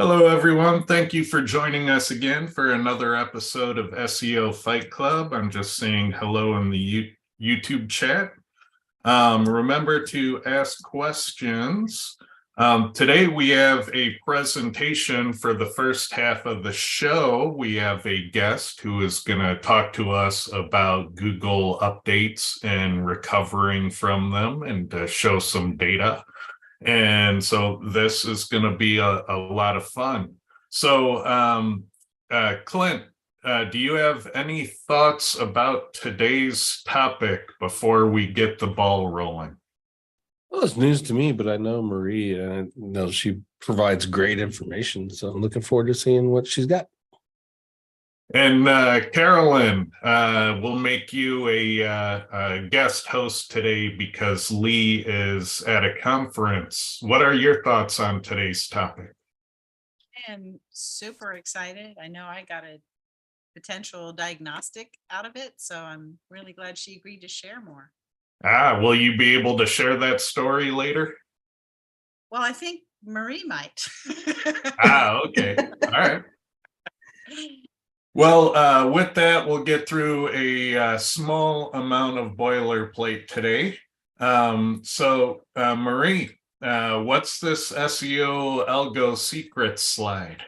Hello, everyone. Thank you for joining us again for another episode of SEO Fight Club. I'm just saying hello in the YouTube chat. Remember to ask questions. Today we have a presentation for the first half of the show. We have a guest who is going to talk to us about Google updates and recovering from them and show some data. And so this is going to be a lot of fun. So, Clint, do you have any thoughts about today's topic before we get the ball rolling? Well, it's news to me, but I know Marie, and I know she provides great information. So I'm looking forward to seeing what she's got. And Carolyn, we'll make you a guest host today because Lee is at a conference. What are your thoughts on today's topic? I am super excited. I know I got a potential diagnostic out of it, so I'm really glad she agreed to share more. Will you be able to share that story later? Well, I think Marie might. Okay. All right. Well, with that, we'll get through a small amount of boilerplate today. Marie, what's this SEO algo secrets slide?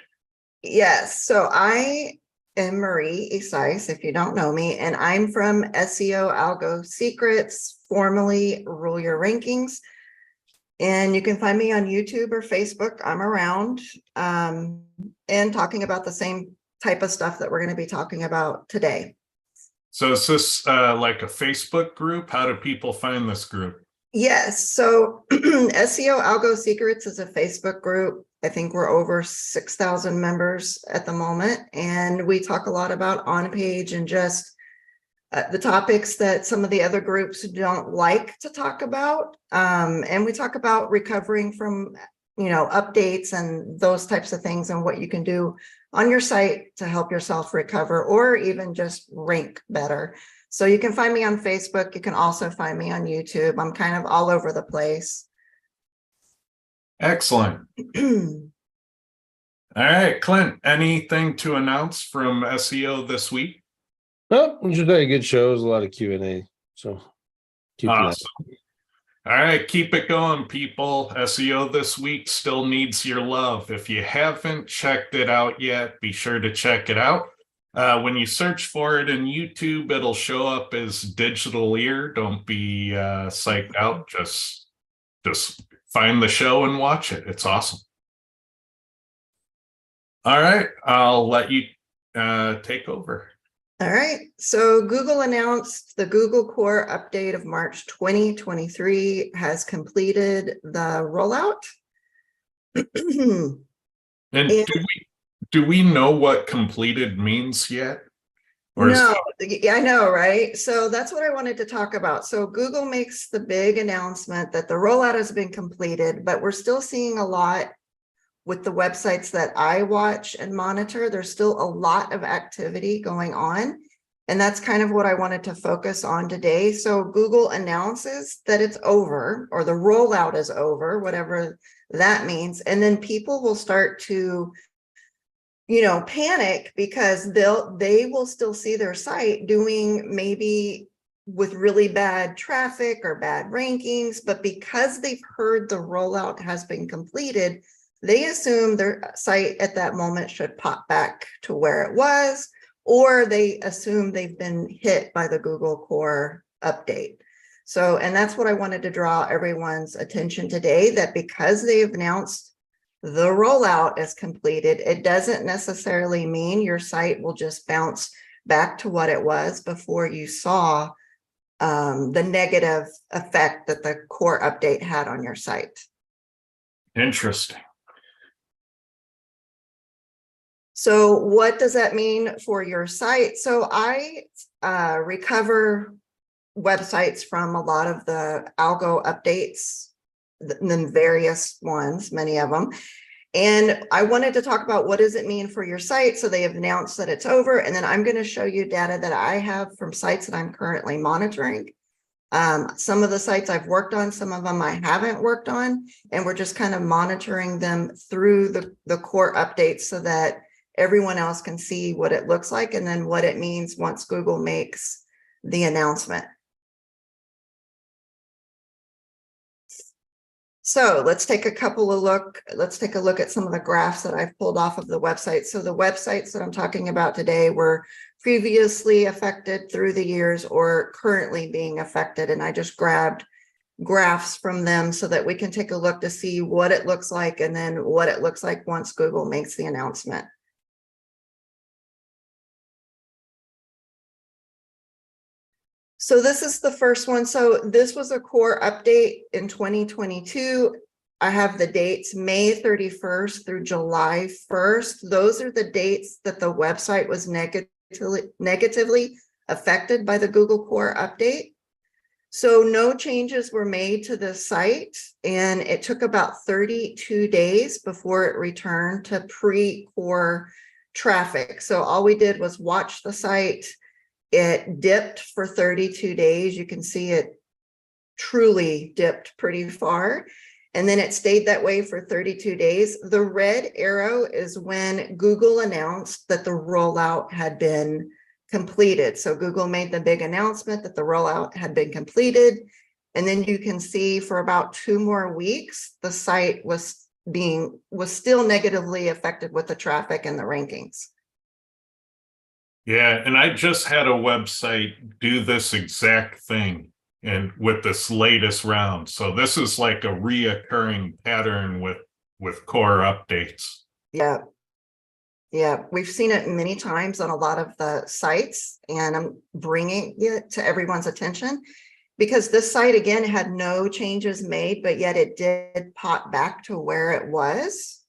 Yes, so I am Marie Isais, if you don't know me, and I'm from SEO Algo Secrets, formerly Rule Your Rankings. And you can find me on YouTube or Facebook. I'm around and talking about the same type of stuff that we're going to be talking about today. So is this like a Facebook group? How do people find this group? Yes, so SEO Algo Secrets is a Facebook group. I think we're over 6,000 members at the moment, and we talk a lot about on-page and just the topics that some of the other groups don't like to talk about. And we talk about recovering from, updates and those types of things and what you can do on your site to help yourself recover or even just rank better. So you can find me on Facebook. You can also find me on YouTube. I'm kind of all over the place. Excellent. All right, Clint, anything to announce from SEO this week? Oh, just a good shows, a lot of Q&A. So keep awesome. All right, keep it going, people. SEO this week still needs your love. If you haven't checked it out yet, be sure to check it out. When you search for it in YouTube, it'll show up as Digital Ear. Don't be psyched out. Just find the show and watch it. It's awesome. All right, I'll let you take over. All right, so Google announced the Google Core update of March 2023 has completed the rollout. And do we know what completed means yet? Or no, I know, right? So that's what I wanted to talk about. So Google makes the big announcement that the rollout has been completed, but we're still seeing a lot with the websites that I watch and monitor. There's still a lot of activity going on. And that's kind of what I wanted to focus on today. So Google announces that it's over, or the rollout is over, whatever that means. And then people will start to, panic because they will still see their site doing maybe with really bad traffic or bad rankings, but because they've heard the rollout has been completed, they assume their site at that moment should pop back to where it was, or they assume they've been hit by the Google Core update. So, and that's what I wanted to draw everyone's attention today, that because they've announced the rollout is completed, it doesn't necessarily mean your site will just bounce back to what it was before you saw the negative effect that the core update had on your site. Interesting. So what does that mean for your site? So I recover websites from a lot of the algo updates, the various ones, many of them. And I wanted to talk about what does it mean for your site. So they have announced that it's over. And then I'm going to show you data that I have from sites that I'm currently monitoring. Some of the sites I've worked on, some of them I haven't worked on, and we're just kind of monitoring them through the core updates so that everyone else can see what it looks like and then what it means once Google makes the announcement. So let's take a look at some of the graphs that I've pulled off of the website. So the websites that I'm talking about today were previously affected through the years or currently being affected. And I just grabbed graphs from them so that we can take a look to see what it looks like and then what it looks like once Google makes the announcement. So this is the first one. So this was a core update in 2022. I have the dates May 31st through July 1st. Those are the dates that the website was negatively affected by the Google core update. So no changes were made to the site, and it took about 32 days before it returned to pre-core traffic. So all we did was watch the site. It dipped for 32 days. You can see it truly dipped pretty far. And then it stayed that way for 32 days. The red arrow is when Google announced that the rollout had been completed. So Google made the big announcement that the rollout had been completed. And then you can see for about 2 more weeks, the site was still negatively affected with the traffic and the rankings. Yeah, and I just had a website do this exact thing and with this latest round. So this is like a reoccurring pattern with core updates. Yeah. Yeah, we've seen it many times on a lot of the sites, and I'm bringing it to everyone's attention because this site again had no changes made, but yet it did pop back to where it was.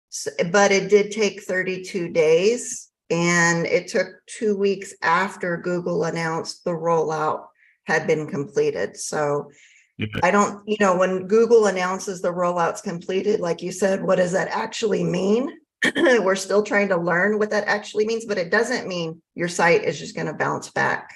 So, but it did take 32 days. And it took 2 weeks after Google announced the rollout had been completed. So yeah. I don't, when Google announces the rollout's completed, like you said, what does that actually mean? We're still trying to learn what that actually means, but it doesn't mean your site is just going to bounce back.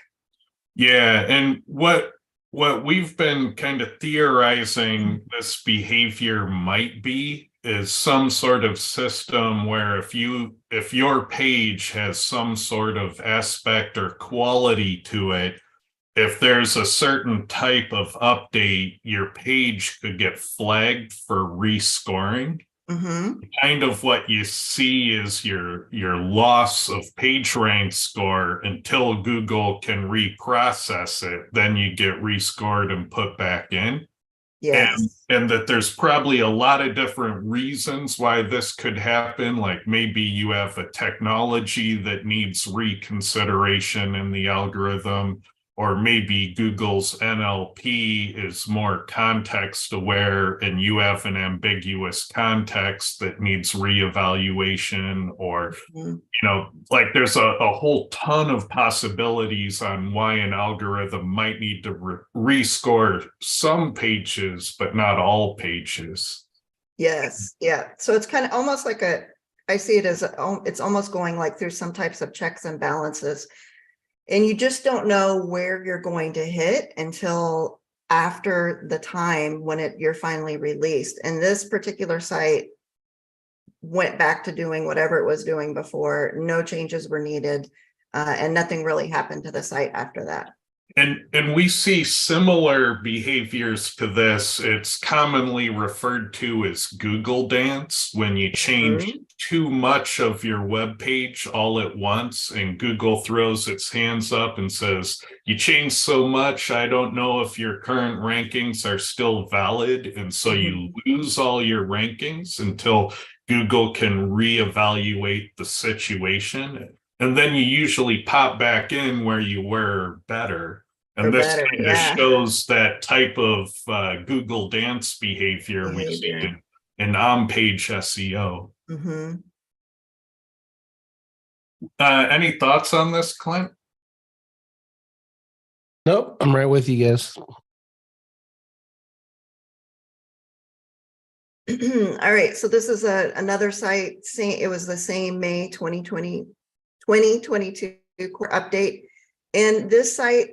Yeah. And what we've been kind of theorizing this behavior might be is some sort of system where if your page has some sort of aspect or quality to it, if there's a certain type of update, your page could get flagged for rescoring. Mm-hmm. Kind of what you see is your loss of page rank score until Google can reprocess it. Then you get rescored and put back in. Yes. And that there's probably a lot of different reasons why this could happen. Like maybe you have a technology that needs reconsideration in the algorithm, or maybe Google's NLP is more context aware and you have an ambiguous context that needs reevaluation, or, like there's a whole ton of possibilities on why an algorithm might need to rescore some pages, but not all pages. Yes. Yeah. So it's kind of almost like I see it as it's almost going like through some types of checks and balances. And you just don't know where you're going to hit until after the time when you're finally released. And this particular site went back to doing whatever it was doing before. No changes were needed, and nothing really happened to the site after that. And we see similar behaviors to this. It's commonly referred to as Google dance, when you change too much of your web page all at once and Google throws its hands up and says, you changed so much, I don't know if your current rankings are still valid. And so you lose all your rankings until Google can reevaluate the situation. And then you usually pop back in where you were better. And this kind of shows that type of Google dance behavior we see in on-page SEO. Mm-hmm. Any thoughts on this, Clint? Nope, I'm right with you guys. All right, so this is another site. It was the same May 2022 core update. And this site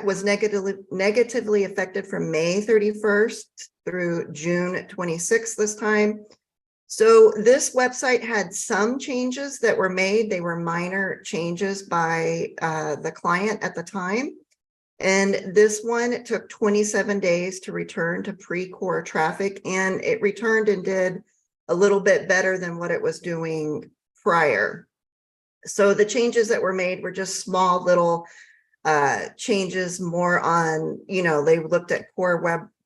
was negatively affected from May 31st through June 26th this time. So this website had some changes that were made. They were minor changes by the client at the time. And this one, it took 27 days to return to pre-core traffic, and it returned and did a little bit better than what it was doing prior. So the changes that were made were just small little changes, more on, they looked at core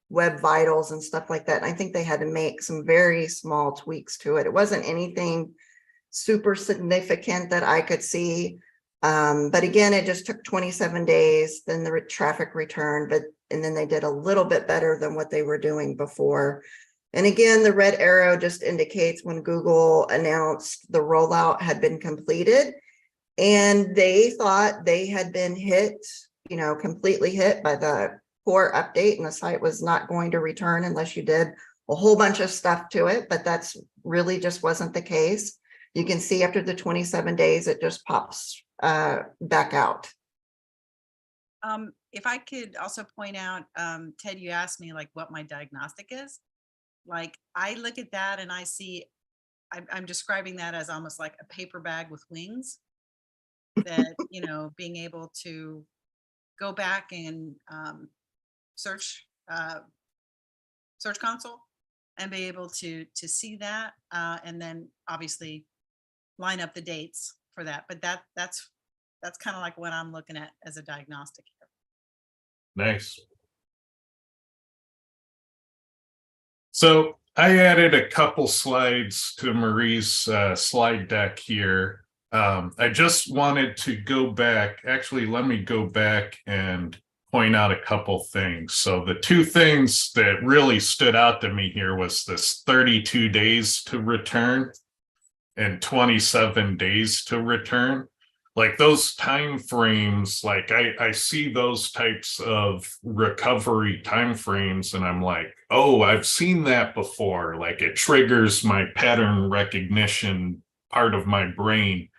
web vitals and stuff like that. And I think they had to make some very small tweaks to it. It wasn't anything super significant that I could see. But again, it just took 27 days, then the traffic returned, and then they did a little bit better than what they were doing before. And again, the red arrow just indicates when Google announced the rollout had been completed, and they thought they had been hit, completely hit by the core update, and the site was not going to return unless you did a whole bunch of stuff to it. But that's really just wasn't the case. You can see after the 27 days, it just pops back out. If I could also point out, Ted, you asked me like what my diagnostic is. Like I look at that and I see, I'm describing that as almost like a paper bag with wings that, being able to go back and search console and be able to see that, and then obviously line up the dates for that. But that's kind of like what I'm looking at as a diagnostic here. Nice. So I added a couple slides to Marie's slide deck here. I just wanted to go back. Actually, let me go back and point out a couple things. So the two things that really stood out to me here was this 32 days to return and 27 days to return. Like those time frames, like I see those types of recovery time frames and I'm like, oh, I've seen that before. Like it triggers my pattern recognition part of my brain.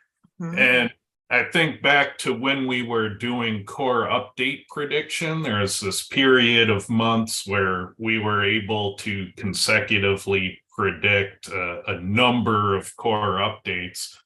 Mhm. And I think back to when we were doing core update prediction, there was this period of months where we were able to consecutively predict a number of core updates.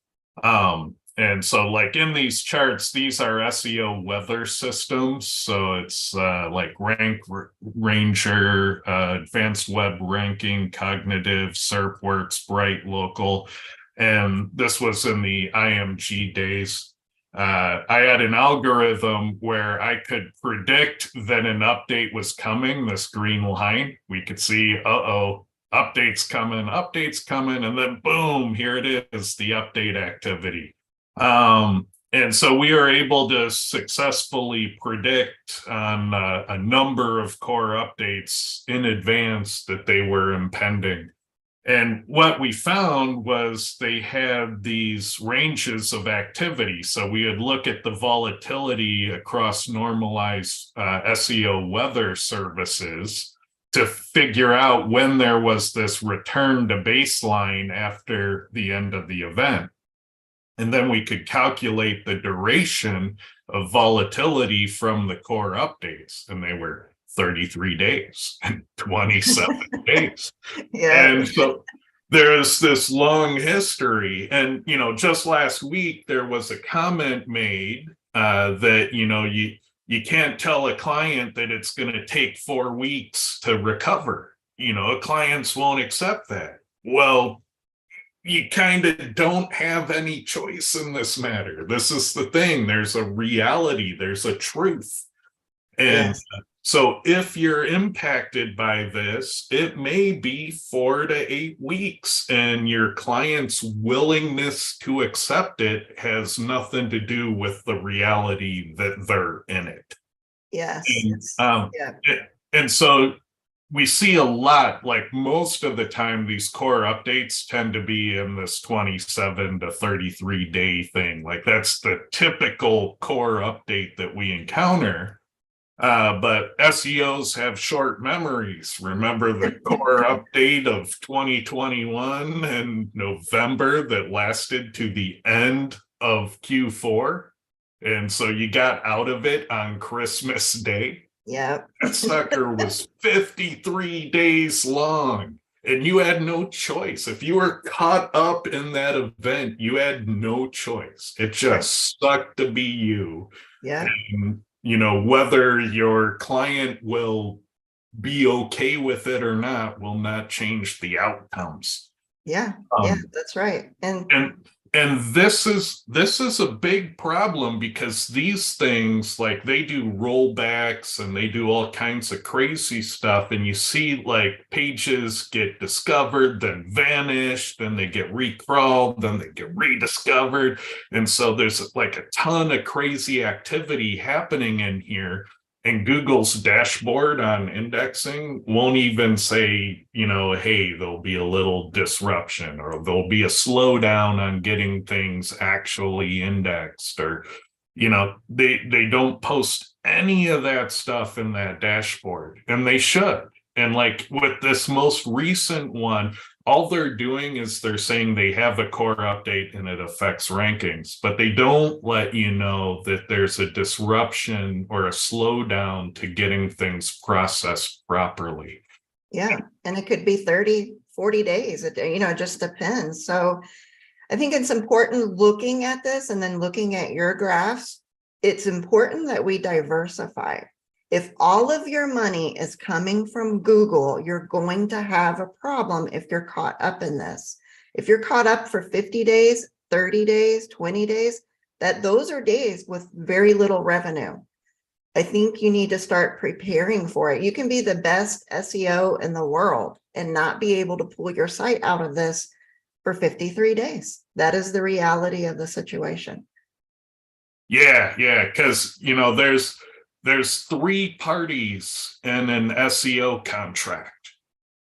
And so like in these charts, these are SEO weather systems. So it's like Rank Ranger, Advanced Web Ranking, Cognitive, SERPworks, Bright Local. And this was in the IMG days. I had an algorithm where I could predict that an update was coming, this green line. We could see, updates coming, and then boom, here it is, the update activity. And so we are able to successfully predict on a number of core updates in advance that they were impending. And what we found was they had these ranges of activity. So we would look at the volatility across normalized SEO weather services to figure out when there was this return to baseline after the end of the event. And then we could calculate the duration of volatility from the core updates. And they were 33 days and 27 days. Yeah. And so there's this long history. And, just last week, there was a comment made that, you can't tell a client that it's going to take 4 weeks to recover. Clients won't accept that. Well, you kind of don't have any choice in this matter. This is the thing. There's a reality. There's a truth. And Yes. so if you're impacted by this, it may be 4 to 8 weeks, and your client's willingness to accept it has nothing to do with the reality that they're in it. Yes. And, Yeah. and so we see a lot, like most of the time, these core updates tend to be in this 27 to 33 day thing. Like that's the typical core update that we encounter. But SEOs have short memories. Remember the core update of 2021 in November that lasted to the end of Q4? And so you got out of it on Christmas Day. Yep. That sucker was 53 days long. And you had no choice. If you were caught up in that event, you had no choice. It just sucked to be you. Yeah. And, you know, whether your client will be okay with it or not will not change the outcomes. Yeah. Yeah, Um, that's right. And and this is a big problem, because these things, like, they do rollbacks and they do all kinds of crazy stuff, and you see like pages get discovered, then vanish, then they get recrawled, then they get rediscovered, and so there's like a ton of crazy activity happening in here. And Google's dashboard on indexing won't even say, you know, hey, there'll be a little disruption, or there'll be a slowdown on getting things actually indexed, or, you know, they don't post any of that stuff in that dashboard, and they should. And like with this most recent one, all they're doing is they're saying they have a core update and it affects rankings, but they don't let you know that there's a disruption or a slowdown to getting things processed properly. yeah, and it could be 30, 40 days. It just depends. So I think it's important looking at this and then looking at your graphs. It's important that we diversify. If all of your money is coming from Google, you're going to have a problem if you're caught up in this. If you're caught up for 50 days, 30 days, 20 days, those are days with very little revenue. I think you need to start preparing for it. You can be the best SEO in the world and not be able to pull your site out of this for 53 days. That is the reality of the situation. Yeah, because, you know, there's 3 parties in an SEO contract.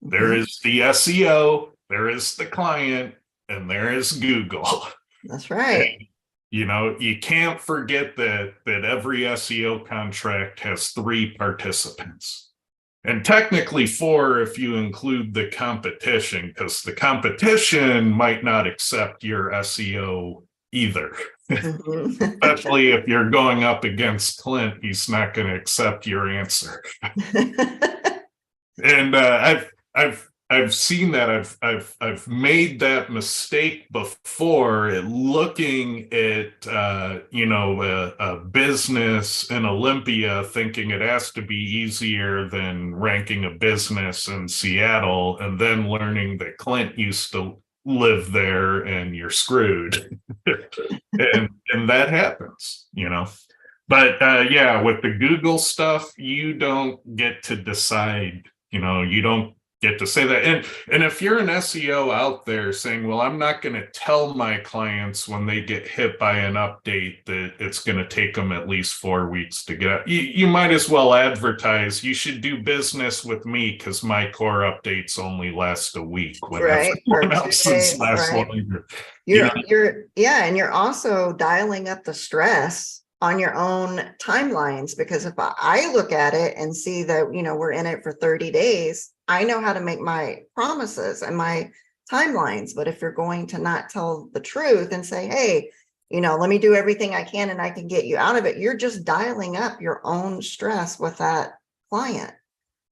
There is the SEO, there is the client, and there is Google. That's right. And, you know, you can't forget that every SEO contract has 3 participants. And technically 4 if you include the competition, because the competition might not accept your SEO either. Especially if you're going up against Clint, he's not going to accept your answer. And I've seen that. I've made that mistake before, at looking at a business in Olympia, thinking it has to be easier than ranking a business in Seattle, and then learning that Clint used to live there and you're screwed. and that happens, you know. But yeah, with the Google stuff, you don't get to decide, you know, you don't get to say that. And if you're an SEO out there saying, well, I'm not going to tell my clients when they get hit by an update that it's going to take them at least 4 weeks to get out, you might as well advertise, you should do business with me because my core updates only last a week when Right, everyone else's last right. longer. And you're also dialing up the stress on your own timelines, because if I look at it and see that, we're in it for 30 days, I know how to make my promises and my timelines. But if you're going to not tell the truth and say, hey, let me do everything I can and I can get you out of it, you're just dialing up your own stress with that client.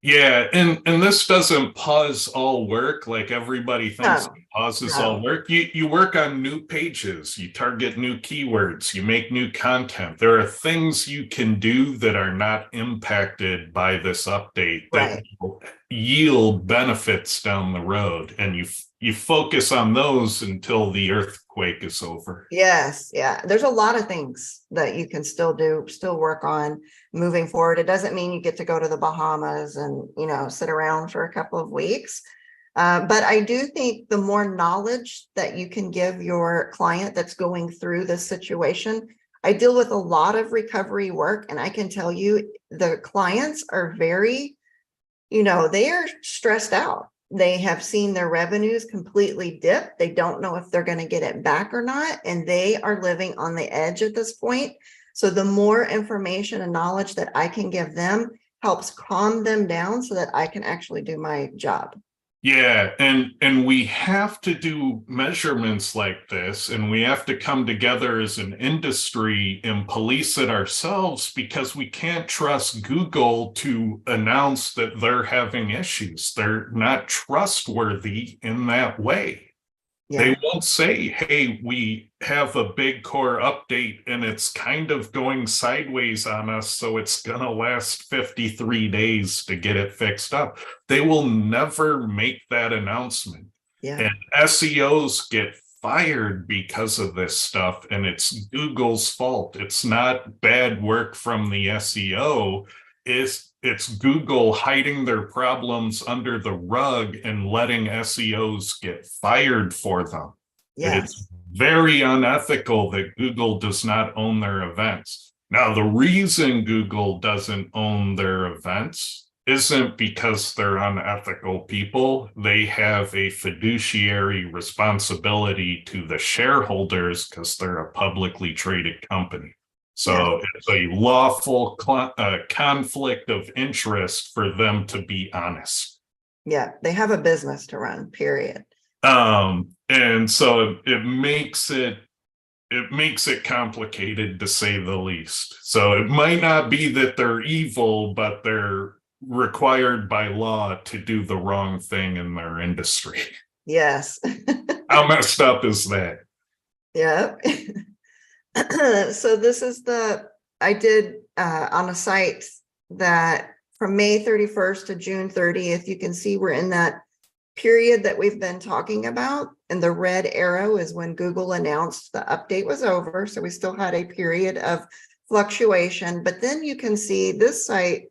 Yeah, and this doesn't pause all work like everybody thinks. No, It pauses no. all work. You work on new pages, you target new keywords, you make new content. There are things you can do that are not impacted by this update that Right. will yield benefits down the road, and you focus on those until the earthquake is over. Yes. Yeah. There's a lot of things that you can still do, still work on moving forward. It doesn't mean you get to go to the Bahamas and, sit around for a couple of weeks. But I do think the more knowledge that you can give your client that's going through this situation, I deal with a lot of recovery work, and I can tell you the clients are very, they are stressed out. They have seen their revenues completely dip. They don't know if they're going to get it back or not. And they are living on the edge at this point. So the more information and knowledge that I can give them helps calm them down so that I can actually do my job. Yeah, and we have to do measurements like this, and we have to come together as an industry and police it ourselves, because we can't trust Google to announce that they're having issues. They're not trustworthy in that way. Yeah, They won't say, hey, we have a big core update and it's kind of going sideways on us, so it's going to last 53 days to get it fixed up. They will never make that announcement. yeah, And SEOs get fired because of this stuff, and it's Google's fault. It's not bad work from the SEO. It's Google hiding their problems under the rug and letting SEOs get fired for them. yes, It's very unethical that Google does not own their events. Now, the reason Google doesn't own their events isn't because they're unethical people. They have a fiduciary responsibility to the shareholders because they're a publicly traded company. So it's a lawful conflict of interest for them to be honest. yeah. They have a business to run, period. And so it makes it complicated, to say the least. So it might not be that they're evil, but they're required by law to do the wrong thing in their industry. Yes. How messed up is that? Yeah. So this is I did on a site that from May 31st to June 30th, you can see we're in that period that we've been talking about. And the red arrow is when Google announced the update was over. So we still had a period of fluctuation, but then you can see this site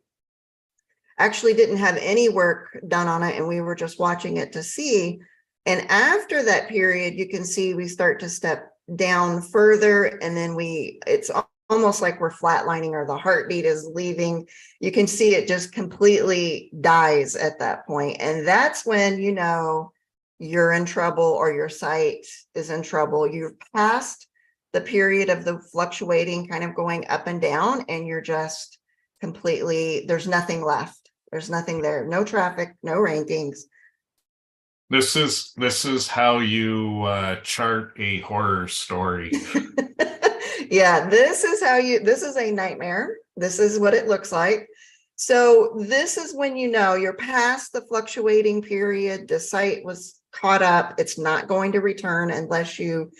actually didn't have any work done on it, and we were just watching it to see. And after that period, you can see we start to step down further, and then it's almost like we're flatlining, or the heartbeat is leaving. You can see it just completely dies at that point. And that's when you know you're in trouble, or your site is in trouble. You've passed the period of the fluctuating, kind of going up and down, and you're just completely, there's nothing left. There's nothing there. No traffic, no rankings. This is how you chart a horror story. Yeah, this is a nightmare. This is what it looks like. So this is when you know you're past the fluctuating period. The site was caught up. It's not going to return unless you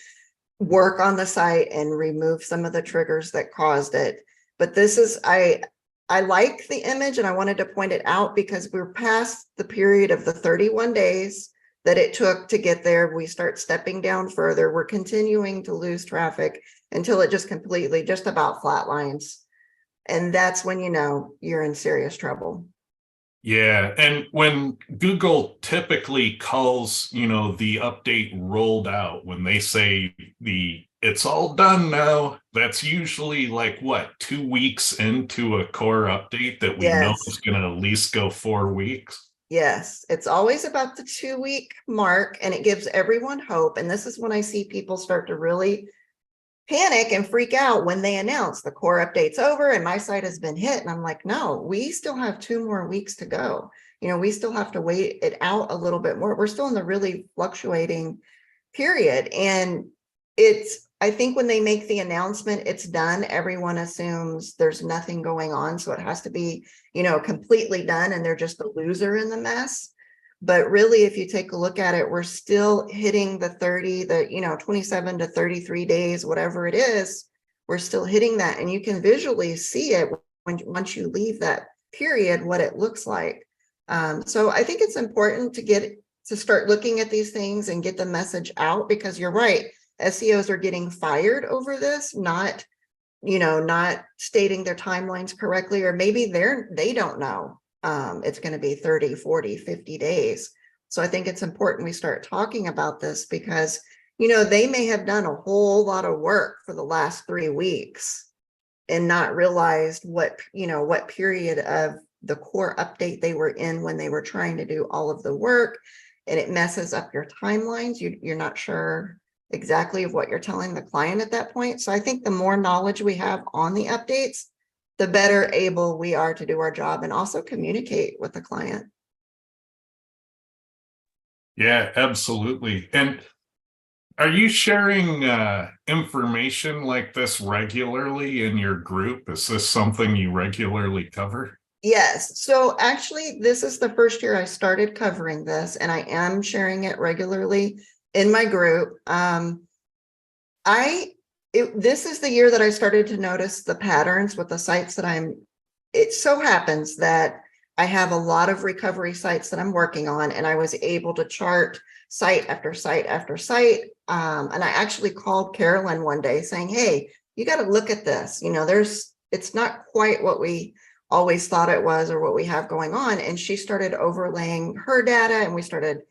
work on the site and remove some of the triggers that caused it. But this is, I like the image, and I wanted to point it out because we're past the period of the 31 days that it took to get there. We start stepping down further. We're continuing to lose traffic until it just completely, just about flatlines. And that's when you know you're in serious trouble. Yeah, and when Google typically calls, the update rolled out, when they say it's all done now, that's usually like what, 2 weeks into a core update that we know Yes. is going to at least go 4 weeks. Yes, it's always about the 2-week mark, and it gives everyone hope. And this is when I see people start to really panic and freak out when they announce the core update's over and my site has been hit. And I'm like, no, we still have 2 more weeks to go. We still have to wait it out a little bit more. We're still in the really fluctuating period. And I think when they make the announcement, it's done, everyone assumes there's nothing going on. So it has to be, completely done, and they're just the loser in the mess. But really, if you take a look at it, we're still hitting the 27 to 33 days, whatever it is, we're still hitting that. And you can visually see it once you leave that period, what it looks like. So I think it's important to start looking at these things and get the message out, because you're right. SEOs are getting fired over this, not stating their timelines correctly, or maybe they don't know. It's going to be 30, 40, 50 days. So I think it's important we start talking about this, because, they may have done a whole lot of work for the last 3 weeks and not realized what period of the core update they were in when they were trying to do all of the work, and it messes up your timelines. You're not sure exactly of what you're telling the client at that point. So I think the more knowledge we have on the updates, the better able we are to do our job and also communicate with the client. Yeah, absolutely. And are you sharing information like this regularly in your group? Is this something you regularly cover? Yes, so actually, this is the first year I started covering this, and I am sharing it regularly in my group. This is the year that I started to notice the patterns with the sites that it so happens that I have a lot of recovery sites that I'm working on, and I was able to chart site after site after site. And I actually called Carolyn one day saying, hey, you got to look at this. It's not quite what we always thought it was or what we have going on. And she started overlaying her data, and we started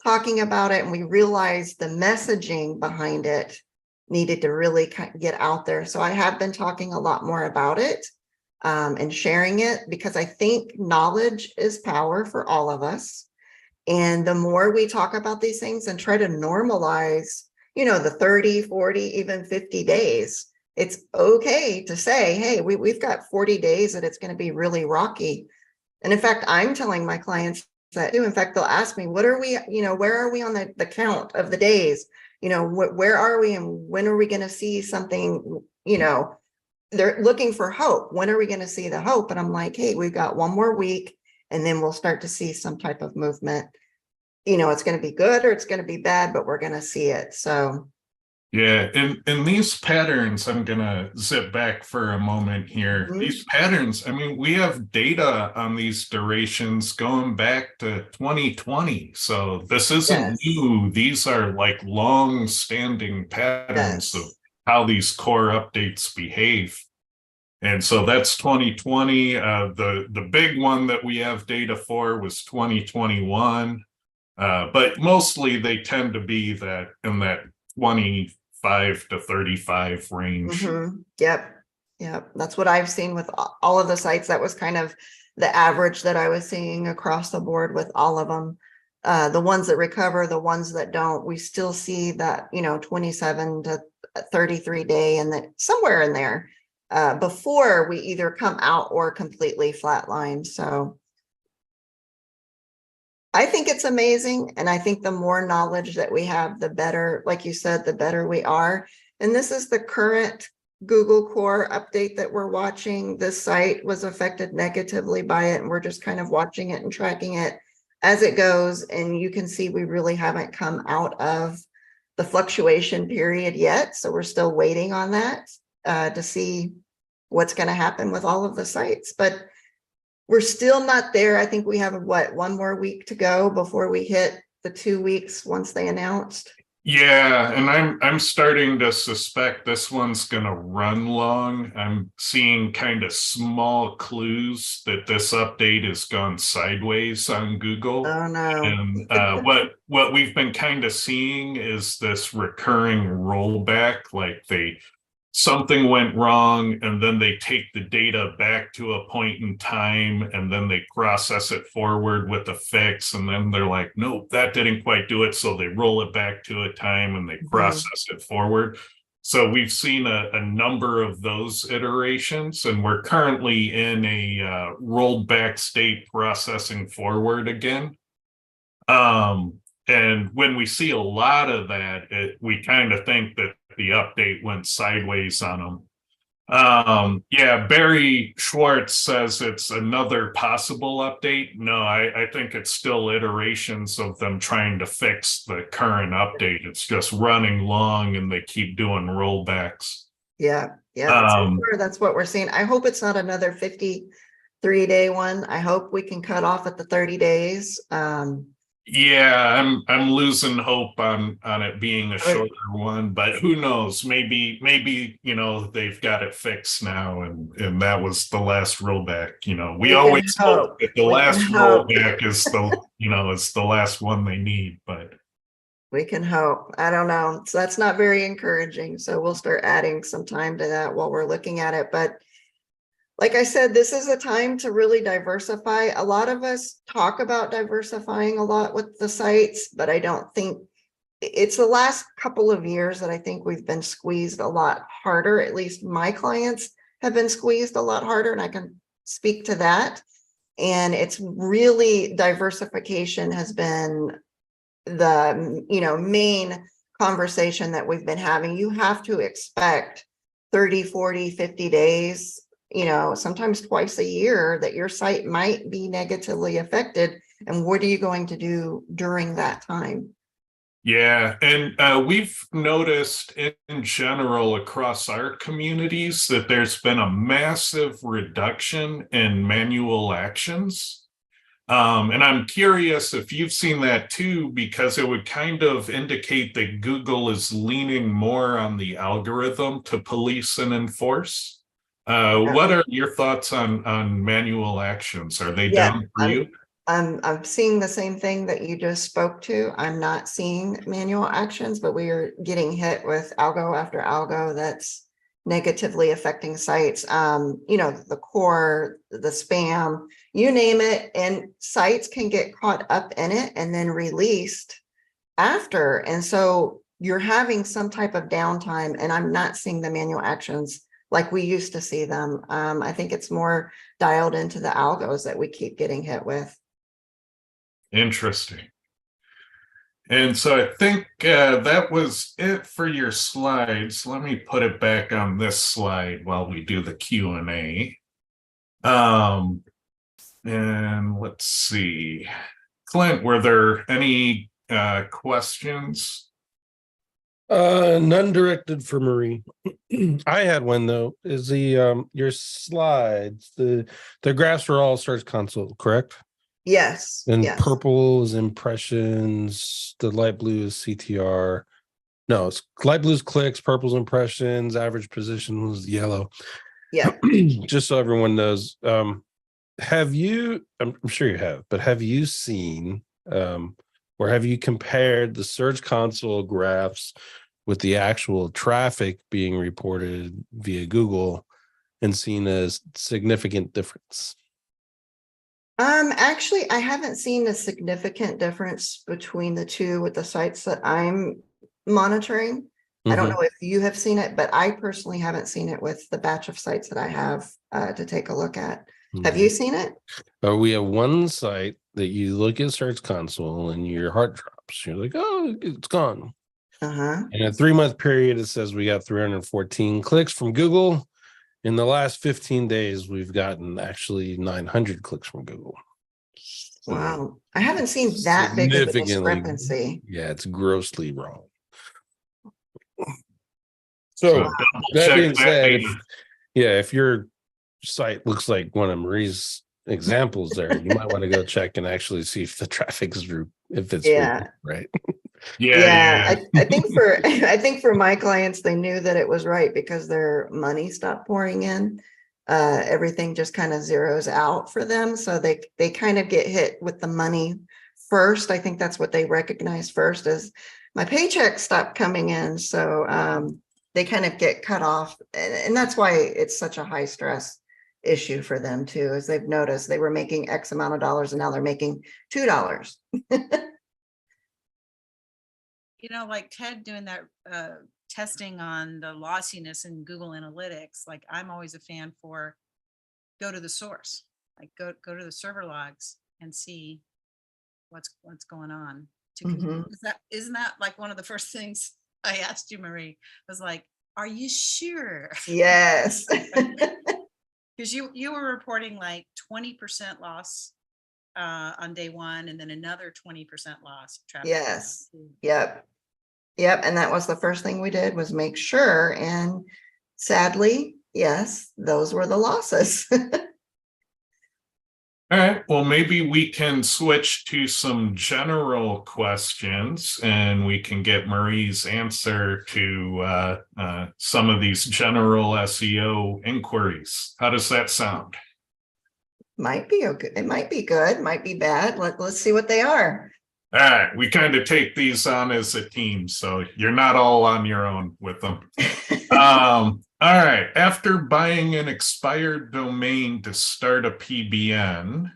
talking about it, and we realized the messaging behind it needed to really get out there. So I have been talking a lot more about it and sharing it, because I think knowledge is power for all of us. And the more we talk about these things and try to normalize, the 30, 40, even 50 days, it's okay to say, hey, we've got 40 days that it's going to be really rocky. And in fact, I'm telling my clients that too. In fact, they'll ask me, what are we, where are we on the count of the days? Where are we, and when are we going to see something? They're looking for hope. When are we going to see the hope? And I'm like, hey, we've got one more week, and then we'll start to see some type of movement. It's going to be good or it's going to be bad, but we're going to see it. So Yeah, and these patterns, I'm gonna zip back for a moment here. Mhm. These patterns, I mean, we have data on these durations going back to 2020. So this isn't Yes. new. These are like long-standing patterns of Yes. how these core updates behave. And so that's 2020. The big one that we have data for was 2021. But mostly they tend to be that in that 25 to 35 range. Yep. Yep. That's what I've seen with all of the sites. That was kind of the average that I was seeing across the board with all of them. The ones that recover, the ones that don't, we still see that, 27 to 33 day, and that somewhere in there before we either come out or completely flatline. So I think it's amazing. And I think the more knowledge that we have, the better, like you said, the better we are. And this is the current Google core update that we're watching. This site was affected negatively by it, and we're just kind of watching it and tracking it as it goes. And you can see we really haven't come out of the fluctuation period yet. So we're still waiting on that to see what's going to happen with all of the sites. But we're still not there. I think we have one more week to go before we hit the 2 weeks once they announced. Yeah, and I'm starting to suspect this one's gonna run long. I'm seeing kind of small clues that this update has gone sideways on Google. Oh no. And what we've been kind of seeing is this recurring rollback, like something went wrong, and then they take the data back to a point in time, and then they process it forward with a fix, and then they're like, nope, that didn't quite do it, so they roll it back to a time and they process it forward. So we've seen a number of those iterations, and we're currently in a rolled back state processing forward again. And when we see a lot of that, we kind of think that the update went sideways on them. Yeah, Barry Schwartz says it's another possible update. No, I think it's still iterations of them trying to fix the current update. It's just running long, and they keep doing rollbacks. Yeah, that's what we're seeing. I hope it's not another 53-day one. I hope we can cut off at the 30 days. Yeah, I'm losing hope on it being a shorter one, but who knows? Maybe they've got it fixed now, and that was the last rollback. We always hope that the last rollback is is the last one they need, but we can hope. I don't know. So that's not very encouraging. So we'll start adding some time to that while we're looking at it. But like I said, this is a time to really diversify. A lot of us talk about diversifying a lot with the sites, but I don't think it's the last couple of years that I think we've been squeezed a lot harder. At least my clients have been squeezed a lot harder, and I can speak to that. And it's really, diversification has been the, main conversation that we've been having. You have to expect 30, 40, 50 days, sometimes twice a year that your site might be negatively affected. And what are you going to do during that time? Yeah, and we've noticed in general across our communities that there's been a massive reduction in manual actions. And I'm curious if you've seen that too, because it would kind of indicate that Google is leaning more on the algorithm to police and enforce. What are your thoughts on manual actions? Are they Yeah, down for you? I'm seeing the same thing that you just spoke to. I'm not seeing manual actions, but we are getting hit with algo after algo that's negatively affecting sites. The core, the spam, you name it, and sites can get caught up in it and then released after. And so you're having some type of downtime, and I'm not seeing the manual actions like we used to see them. I think it's more dialed into the algos that we keep getting hit with. Interesting. And so I think that was it for your slides. Let me put it back on this slide while we do the Q&A. And let's see. Clint, were there any questions? None directed for Marie. I had one though. Is the your slides, the graphs are all Search Console, correct? Yes. And yes. purple is impressions, the light blue is CTR. No, it's light blue's clicks, purple's impressions, average position was yellow. Yeah. Just so everyone knows, have you, I'm sure you have, but have you seen or have you compared the Search Console graphs with the actual traffic being reported via Google and seen a significant difference? Actually, I haven't seen a significant difference between the two with the sites that I'm monitoring. I don't know if you have seen it, but I personally haven't seen it with the batch of sites that I have to take a look at. Have you seen it? We have one site that you look at Search Console and your heart drops. You're like, oh, it's gone. In a 3-month period, it says we got 314 clicks from Google. In the last 15 days, we've gotten actually 900 clicks from Google. So wow. I haven't seen that big of a discrepancy. Yeah, it's grossly wrong. So that check being said, data. if your site looks like one of Marie's examples there, you might want to go check and actually see if the traffic is if it's real, right. Yeah. I think for my clients, they knew that it was right because their money stopped pouring in. Everything just kind of zeroes out for them, so they kind of get hit with the money first. I think that's what they recognize first, is my paycheck stopped coming in. So they kind of get cut off, and that's why it's such a high stress issue for them too, as they've noticed they were making X amount of dollars and now they're making $2. Like Ted doing that testing on the lossiness in Google Analytics, like I'm always a fan for go to the source, like go to the server logs and see what's going on. Isn't that like one of the first things I asked you, Marie? Was like, are you sure? Yes. Because you were reporting like 20% loss on day one, and then another 20% loss traffic. Yes. Yep. And that was the first thing we did, was make sure. And sadly, yes, those were the losses. All right, well, maybe we can switch to some general questions and we can get Marie's answer to some of these general SEO inquiries. How does that sound? Might be okay. It might be good, might be bad. Let's see what they are. All right, we kind of take these on as a team, so you're not all on your own with them. All right, after buying an expired domain to start a PBN,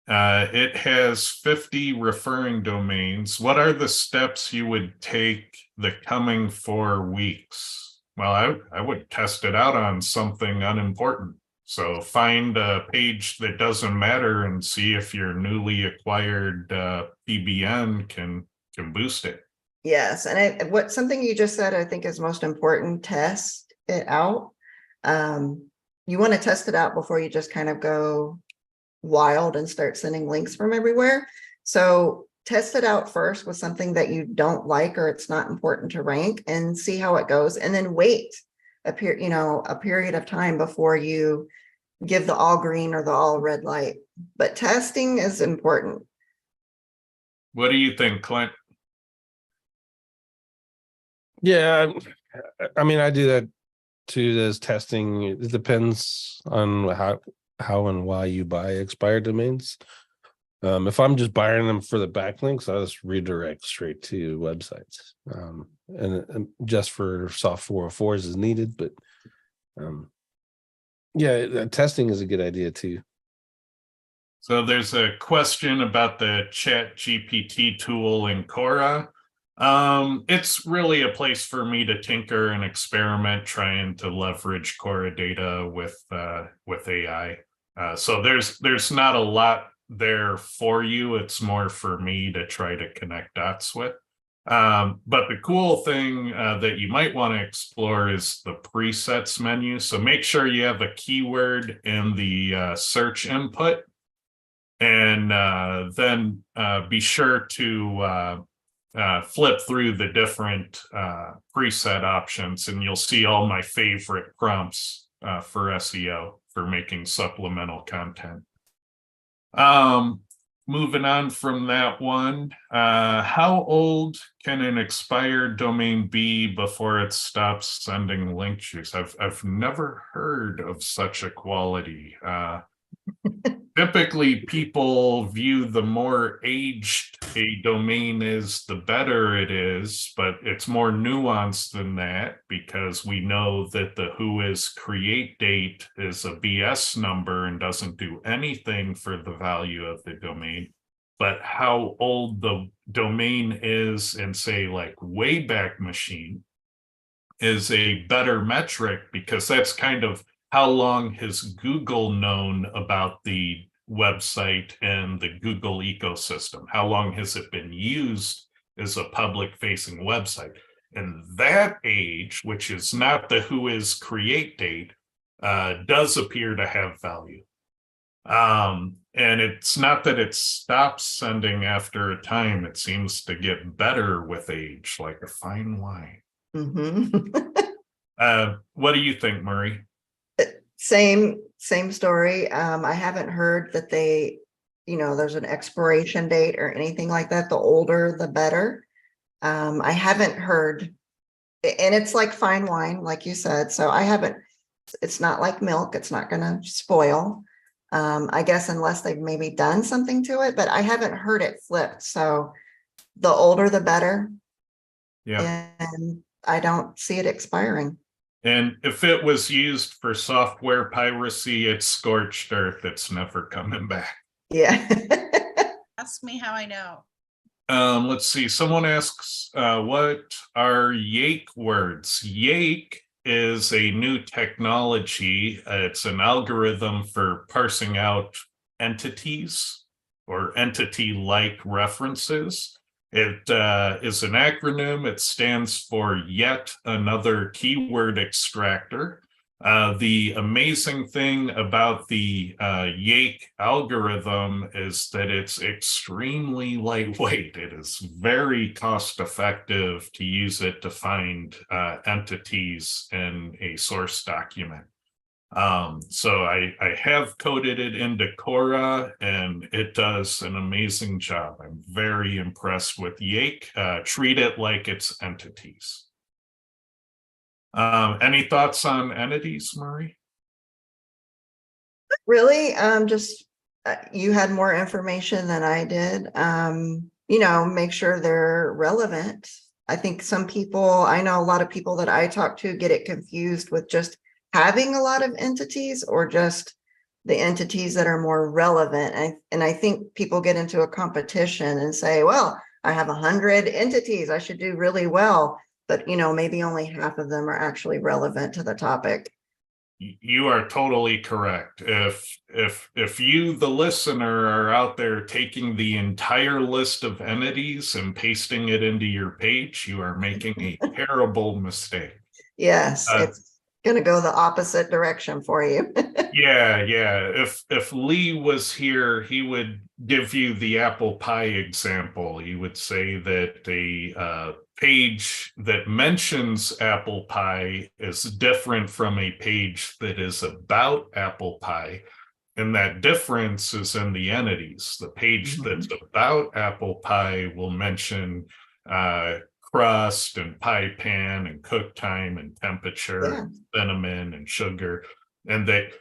it has 50 referring domains. What are the steps you would take the coming 4 weeks? Well, I would test it out on something unimportant. So find a page that doesn't matter and see if your newly acquired PBN can can boost it. Yes, and something you just said, I think is most important, test it out. You want to test it out before you just kind of go wild and start sending links from everywhere. So test it out first with something that you don't like or it's not important to rank, and see how it goes, and then wait a period of time before you give the all green or the all red light. But testing is important. What do you think, Clint? Yeah, I mean, I do that too. There's testing. It depends on how and why you buy expired domains. If I'm just buying them for the backlinks, I'll just redirect straight to websites. And just for soft 404s is needed, but yeah, testing is a good idea too. So there's a question about the Chat GPT tool in Quora. It's really a place for me to tinker and experiment, trying to leverage Quora data with AI. So there's not a lot there for you. It's more for me to try to connect dots with. But the cool thing that you might want to explore is the presets menu. So make sure you have a keyword in the search input, and then be sure to flip through the different preset options, and you'll see all my favorite prompts for SEO for making supplemental content. Moving on from that one, how old can an expired domain be before it stops sending link juice? I've never heard of such a quality. Typically, people view the more aged a domain is, the better it is, but it's more nuanced than that, because we know that the whois create date is a BS number and doesn't do anything for the value of the domain. But how old the domain is in, say, like Wayback Machine, is a better metric, because that's kind of how long has Google known about the website and the Google ecosystem? How long has it been used as a public facing website? And that age, which is not the whois create date, does appear to have value. And it's not that it stops sending after a time. It seems to get better with age, like a fine wine. What do you think, Murray? Same story. I haven't heard that there's an expiration date or anything like that. The older, the better. I haven't heard, and it's like fine wine, like you said. So it's not like milk. It's not going to spoil. I guess unless they've maybe done something to it, but I haven't heard it flipped. So the older, the better. Yeah. And I don't see it expiring. And if it was used for software piracy, it's scorched earth. It's never coming back. Yeah. Ask me how I know. Let's see. Someone asks, what are Yake words? Yake is a new technology. It's an algorithm for parsing out entities or entity-like references. It is an acronym. It stands for Yet Another Keyword Extractor. The amazing thing about the Yake algorithm is that it's extremely lightweight. It is very cost effective to use it to find entities in a source document. So I have coded it into Quora, and it does an amazing job. I'm very impressed with Yake. Treat it like it's entities. Any thoughts on entities, Murray? Really? Just you had more information than I did. Make sure they're relevant. I think I know a lot of people that I talk to get it confused with just having a lot of entities or just the entities that are more relevant. And I think people get into a competition and say, well, I have 100 entities, I should do really well. But, maybe only half of them are actually relevant to the topic. You are totally correct. If you, the listener, are out there taking the entire list of entities and pasting it into your page, you are making a terrible mistake. Yes, Uh, it's gonna go the opposite direction for you. Yeah, yeah. If Lee was here, he would give you the apple pie example. He would say that a page that mentions apple pie is different from a page that is about apple pie. And that difference is in the entities. The page that's about apple pie will mention crust and pie pan and cook time and temperature, Yeah. and cinnamon and sugar. And they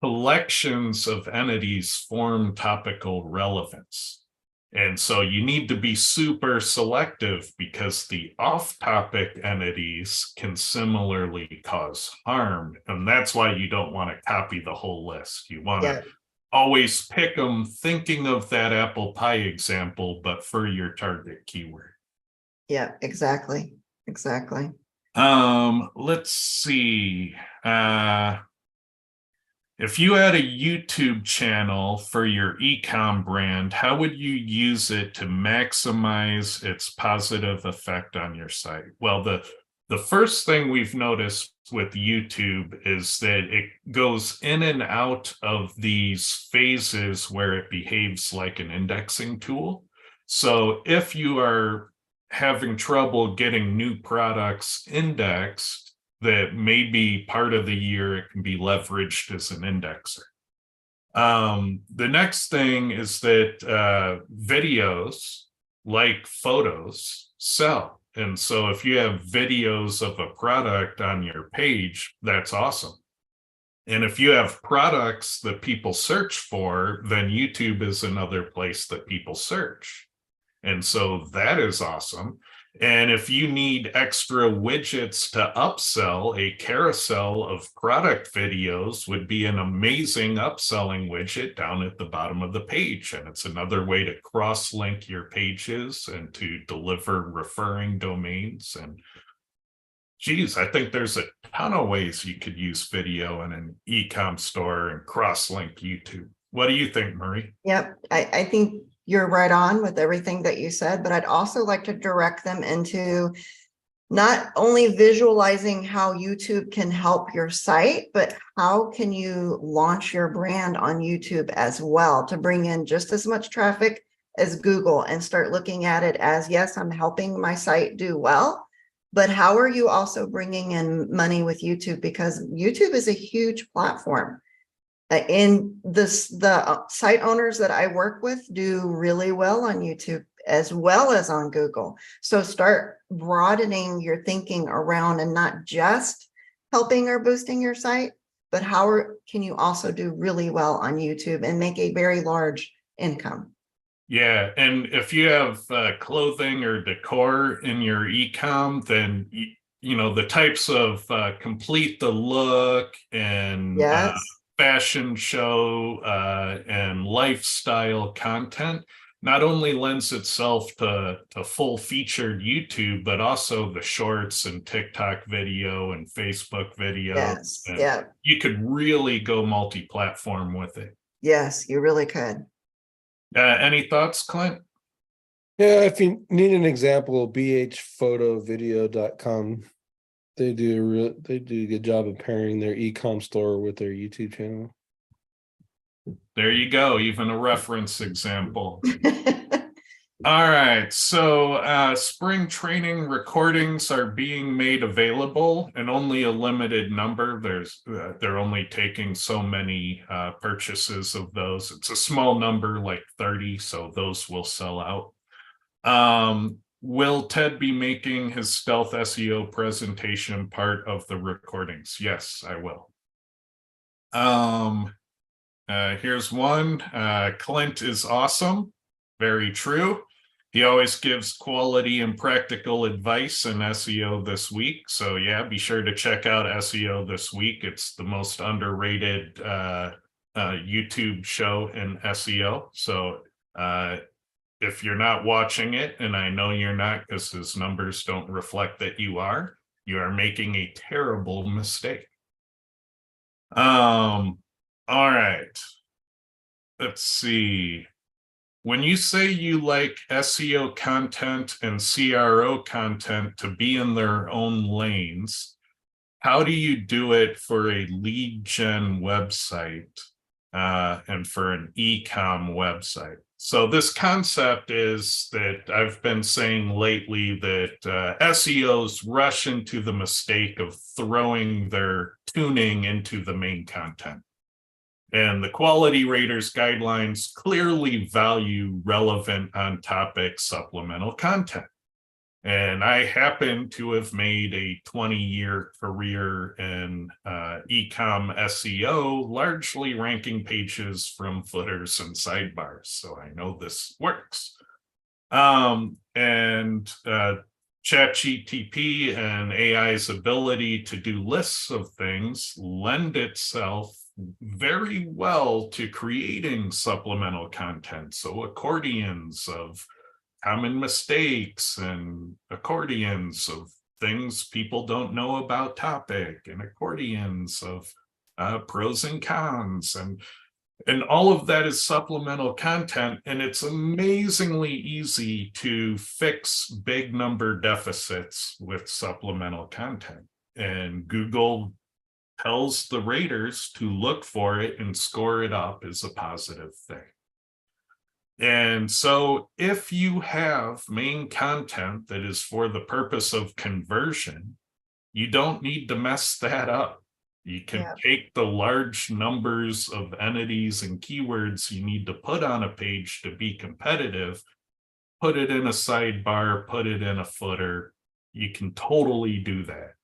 collections of entities form topical relevance. And so you need to be super selective because the off-topic entities can similarly cause harm. And that's why you don't want to copy the whole list. You want to always pick them thinking of that apple pie example, but for your target keyword. Yeah, exactly. Exactly. Let's see. If you had a YouTube channel for your ecom brand, how would you use it to maximize its positive effect on your site? Well, the first thing we've noticed with YouTube is that it goes in and out of these phases where it behaves like an indexing tool. So if you are having trouble getting new products indexed, that maybe part of the year it can be leveraged as an indexer. The next thing is that videos, like photos, sell. And so if you have videos of a product on your page, that's awesome. And if you have products that people search for, then YouTube is another place that people search. And so that is awesome. And if you need extra widgets to upsell, a carousel of product videos would be an amazing upselling widget down at the bottom of the page. And it's another way to cross-link your pages and to deliver referring domains. And geez, I think there's a ton of ways you could use video in an e-com store and cross-link YouTube. What do you think, Marie? Yep, I think you're right on with everything that you said, but I'd also like to direct them into not only visualizing how YouTube can help your site, but how can you launch your brand on YouTube as well to bring in just as much traffic as Google and start looking at it as, yes, I'm helping my site do well, but how are you also bringing in money with YouTube? Because YouTube is a huge platform. And the site owners that I work with do really well on YouTube as well as on Google. So start broadening your thinking around and not just helping or boosting your site, but how can you also do really well on YouTube and make a very large income? Yeah, and if you have clothing or decor in your ecom, then you know the types of complete the look and Yes. fashion show and lifestyle content not only lends itself to full featured YouTube, but also the shorts and TikTok video and Facebook videos. Yes. And Yeah. you could really go multi-platform with it. Yes, you really could. Any thoughts, Clint? Yeah, if you need an example, bhphotovideo.com. They do a good job of pairing their e-com store with their YouTube channel. There you go, even a reference example. All right, so spring training recordings are being made available and only a limited number. They're only taking so many purchases of those. It's a small number, like 30, so those will sell out. Will Ted be making his stealth SEO presentation part of the recordings? Yes, I will. Here's one. Clint is awesome. Very true. He always gives quality and practical advice in SEO This Week. So yeah, be sure to check out SEO This Week. It's the most underrated YouTube show in SEO. So if you're not watching it, and I know you're not because his numbers don't reflect that you are making a terrible mistake. All right. Let's see. When you say you like SEO content and CRO content to be in their own lanes, how do you do it for a lead gen website and for an e-com website? So this concept is that I've been saying lately that SEOs rush into the mistake of throwing their tuning into the main content. And the quality raters guidelines clearly value relevant on topic supplemental content. And I happen to have made a 20-year career in e-com SEO, largely ranking pages from footers and sidebars. So I know this works. ChatGPT and AI's ability to do lists of things lend itself very well to creating supplemental content. So accordions of common mistakes and accordions of things people don't know about topic and accordions of pros and cons and all of that is supplemental content, and it's amazingly easy to fix big number deficits with supplemental content. And Google tells the raters to look for it and score it up as a positive thing. And so if you have main content that is for the purpose of conversion, you don't need to mess that up. You can take the large numbers of entities and keywords you need to put on a page to be competitive, put it in a sidebar, put it in a footer. You can totally do that.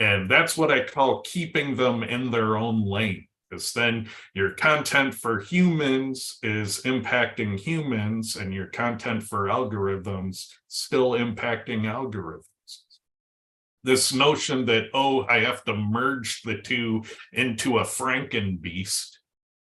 And that's what I call keeping them in their own lane, because then your content for humans is impacting humans and your content for algorithms still impacting algorithms. This notion that, oh, I have to merge the two into a Frankenbeast.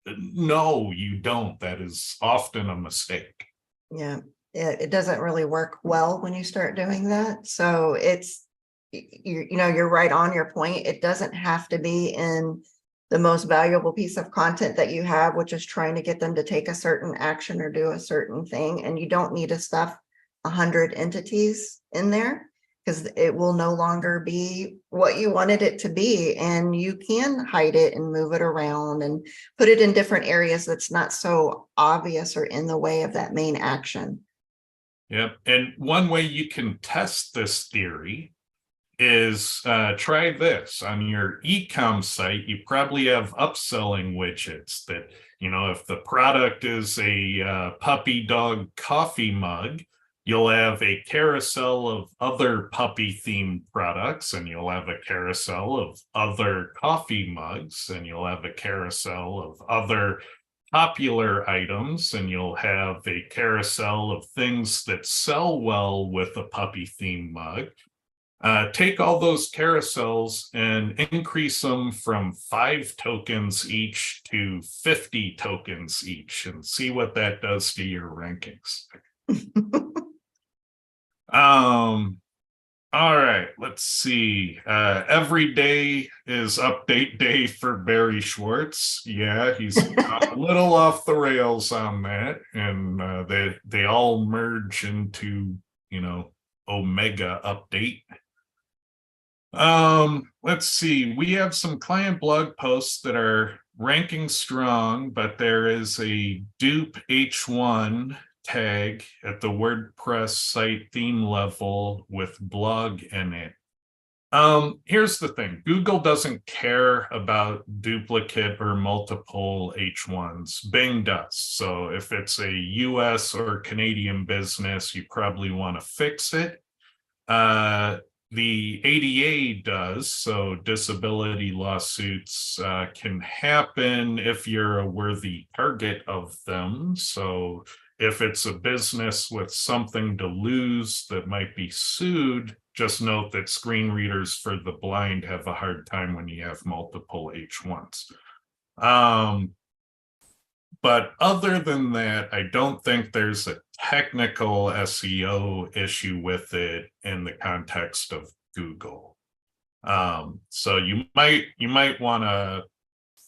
No, you don't. That is often a mistake. Yeah, it doesn't really work well when you start doing that. So it's, you're right on your point. It doesn't have to be in the most valuable piece of content that you have, which is trying to get them to take a certain action or do a certain thing. And you don't need to stuff 100 entities in there, because it will no longer be what you wanted it to be. And you can hide it and move it around and put it in different areas that's not so obvious or in the way of that main action. Yep. And one way you can test this theory is try this. On your e-com site, you probably have upselling widgets that, if the product is a puppy dog coffee mug, you'll have a carousel of other puppy themed products, and you'll have a carousel of other coffee mugs, and you'll have a carousel of other popular items, and you'll have a carousel of things that sell well with a puppy themed mug. Take all those carousels and increase them from 5 tokens each to 50 tokens each and see what that does to your rankings. All right, let's see. Every day is update day for Barry Schwartz. Yeah, he's a little off the rails on that, and they all merge into, Omega update. Let's see. We have some client blog posts that are ranking strong, but there is a dupe H1 tag at the WordPress site theme level with blog in it. Here's the thing. Google doesn't care about duplicate or multiple H1s. Bing does. So if it's a US or Canadian business, you probably want to fix it. The ADA does, so disability lawsuits can happen if you're a worthy target of them. So if it's a business with something to lose that might be sued, just note that screen readers for the blind have a hard time when you have multiple H1s. But other than that, I don't think there's a technical SEO issue with it in the context of Google. So you might want to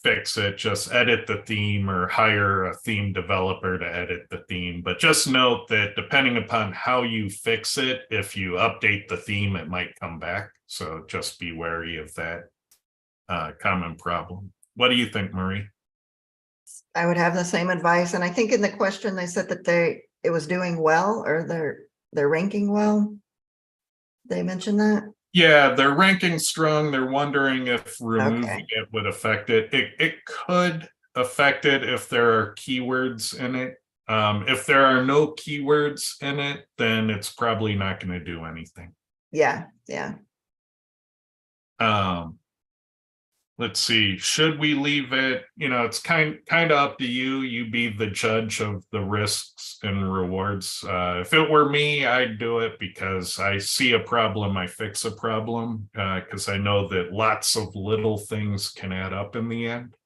fix it, just edit the theme or hire a theme developer to edit the theme. But just note that depending upon how you fix it, if you update the theme, it might come back. So just be wary of that common problem. What do you think, Marie? I would have the same advice. And I think in the question, they said that it was doing well, or they're ranking well. They mentioned that. Yeah, they're ranking strong. They're wondering if removing Okay. it would affect it. It could affect it if there are keywords in it. If there are no keywords in it, then it's probably not going to do anything. Yeah. Let's see, should we leave it? It's kind of up to you. You be the judge of the risks and rewards. If it were me, I'd do it because I see a problem, I fix a problem, because I know that lots of little things can add up in the end.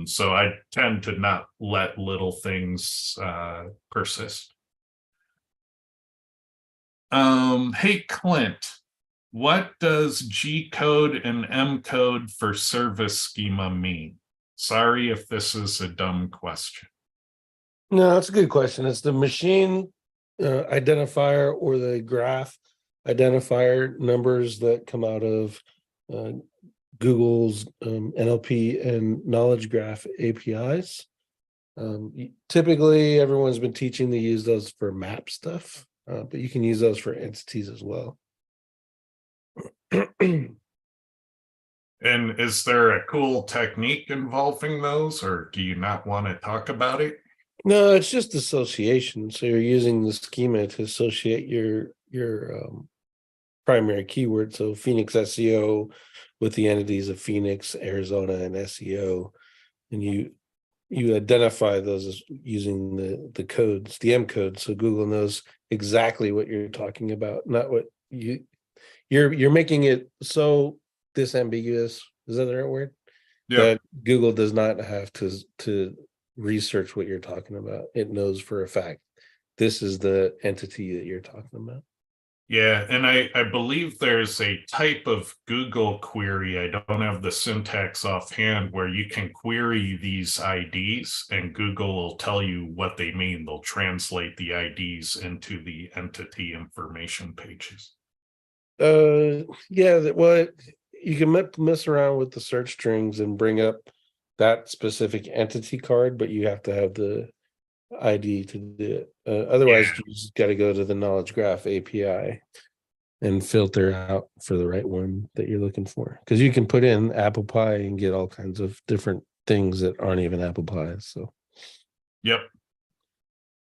So I tend to not let little things persist. Hey, Clint. What does G code and M code for service schema mean? Sorry if this is a dumb question. No, that's a good question. It's the machine identifier or the graph identifier numbers that come out of Google's NLP and knowledge graph APIs. Typically, everyone's been teaching to use those for map stuff, but you can use those for entities as well. And is there a cool technique involving those, or do you not want to talk about it? No, it's just association. So you're using the schema to associate your primary keyword. So Phoenix SEO with the entities of Phoenix, Arizona, and SEO, and you identify those as using the codes, the M code, so Google knows exactly what you're talking about, not what you're making it so disambiguous. Is that the right word? Yeah. That Google does not have to research what you're talking about. It knows for a fact this is the entity that you're talking about. Yeah, and I believe there's a type of Google query, I don't have the syntax offhand, where you can query these IDs and Google will tell you what they mean. They'll translate the IDs into the entity information pages. Yeah, well, you can mess around with the search strings and bring up that specific entity card, but you have to have the ID to do it. Otherwise, you just got to go to the knowledge graph API and filter out for the right one that you're looking for. Because you can put in apple pie and get all kinds of different things that aren't even apple pies. So, yep.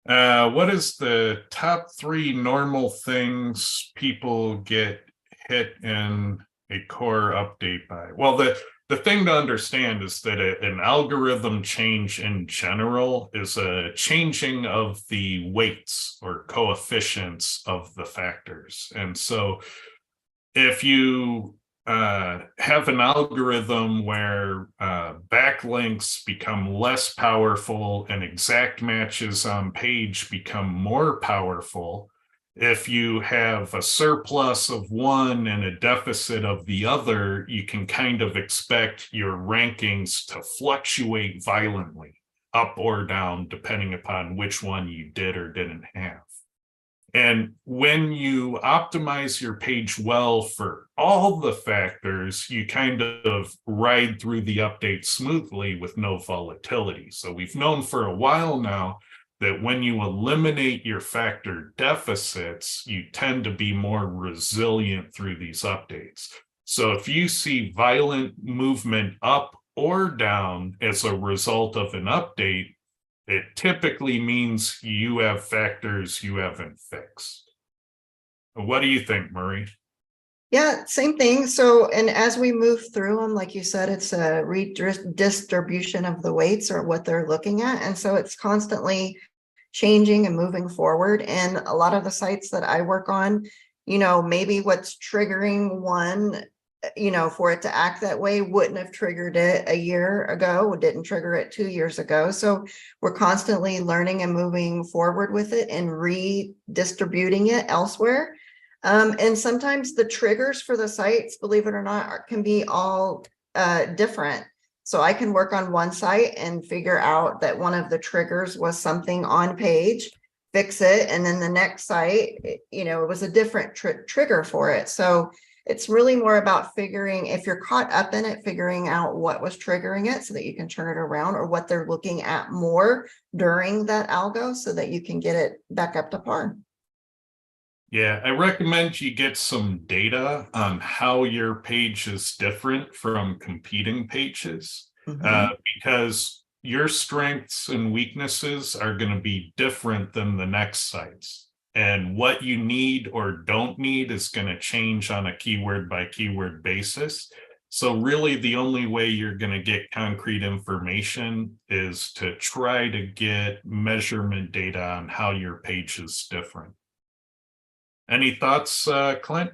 What is the top 3 normal things people get hit in a core update by? Well, the thing to understand is that an algorithm change in general is a changing of the weights or coefficients of the factors. And so if you have an algorithm where backlinks become less powerful and exact matches on page become more powerful, if you have a surplus of one and a deficit of the other, you can kind of expect your rankings to fluctuate violently, up or down, depending upon which one you did or didn't have. And when you optimize your page well for all the factors, you kind of ride through the update smoothly with no volatility. So we've known for a while now that when you eliminate your factor deficits, you tend to be more resilient through these updates. So if you see violent movement up or down as a result of an update, it typically means you have factors you haven't fixed. What do you think, Marie? Yeah, same thing. So, and as we move through them, like you said, it's a redistribution of the weights or what they're looking at. And so it's constantly changing and moving forward. And a lot of the sites that I work on, maybe what's triggering one, for it to act that way wouldn't have triggered it a year ago, didn't trigger it 2 years ago. So we're constantly learning and moving forward with it and redistributing it elsewhere. And sometimes the triggers for the sites, believe it or not, can be all different. So I can work on one site and figure out that one of the triggers was something on page, fix it, and then the next site, it was a different trigger for it. So it's really more about figuring, if you're caught up in it, figuring out what was triggering it so that you can turn it around, or what they're looking at more during that algo so that you can get it back up to par. Yeah, I recommend you get some data on how your page is different from competing pages, because your strengths and weaknesses are going to be different than the next site's. And what you need or don't need is going to change on a keyword by keyword basis. So really the only way you're going to get concrete information is to try to get measurement data on how your page is different. Any thoughts, Clint?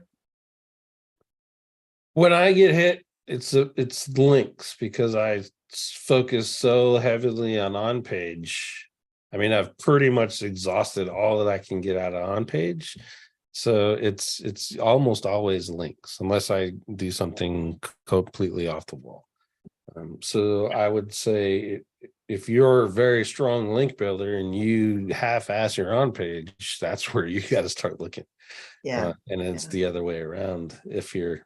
When I get hit, it's links, because I focus so heavily on page. I mean, I've pretty much exhausted all that I can get out of on page. So it's almost always links, unless I do something completely off the wall. So I would say, if you're a very strong link builder and you half-ass your on page, that's where you got to start looking. Yeah. And it's the other way around if you're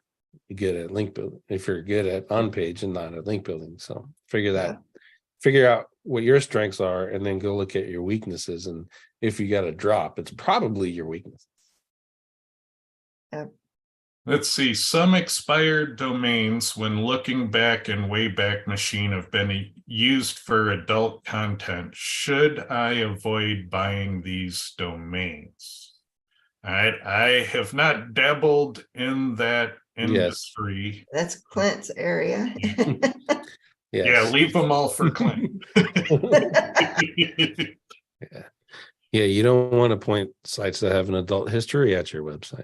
good at link building, if you're good at on page and not at link building. So figure out what your strengths are, and then go look at your weaknesses. And if you got a drop, it's probably your weakness. Yeah. Let's see. Some expired domains, when looking back in Wayback Machine, have been used for adult content. Should I avoid buying these domains? I have not dabbled in that industry. That's Clint's area. Yes. Yeah, leave them all for Clint. Yeah, you don't want to point sites that have an adult history at your website.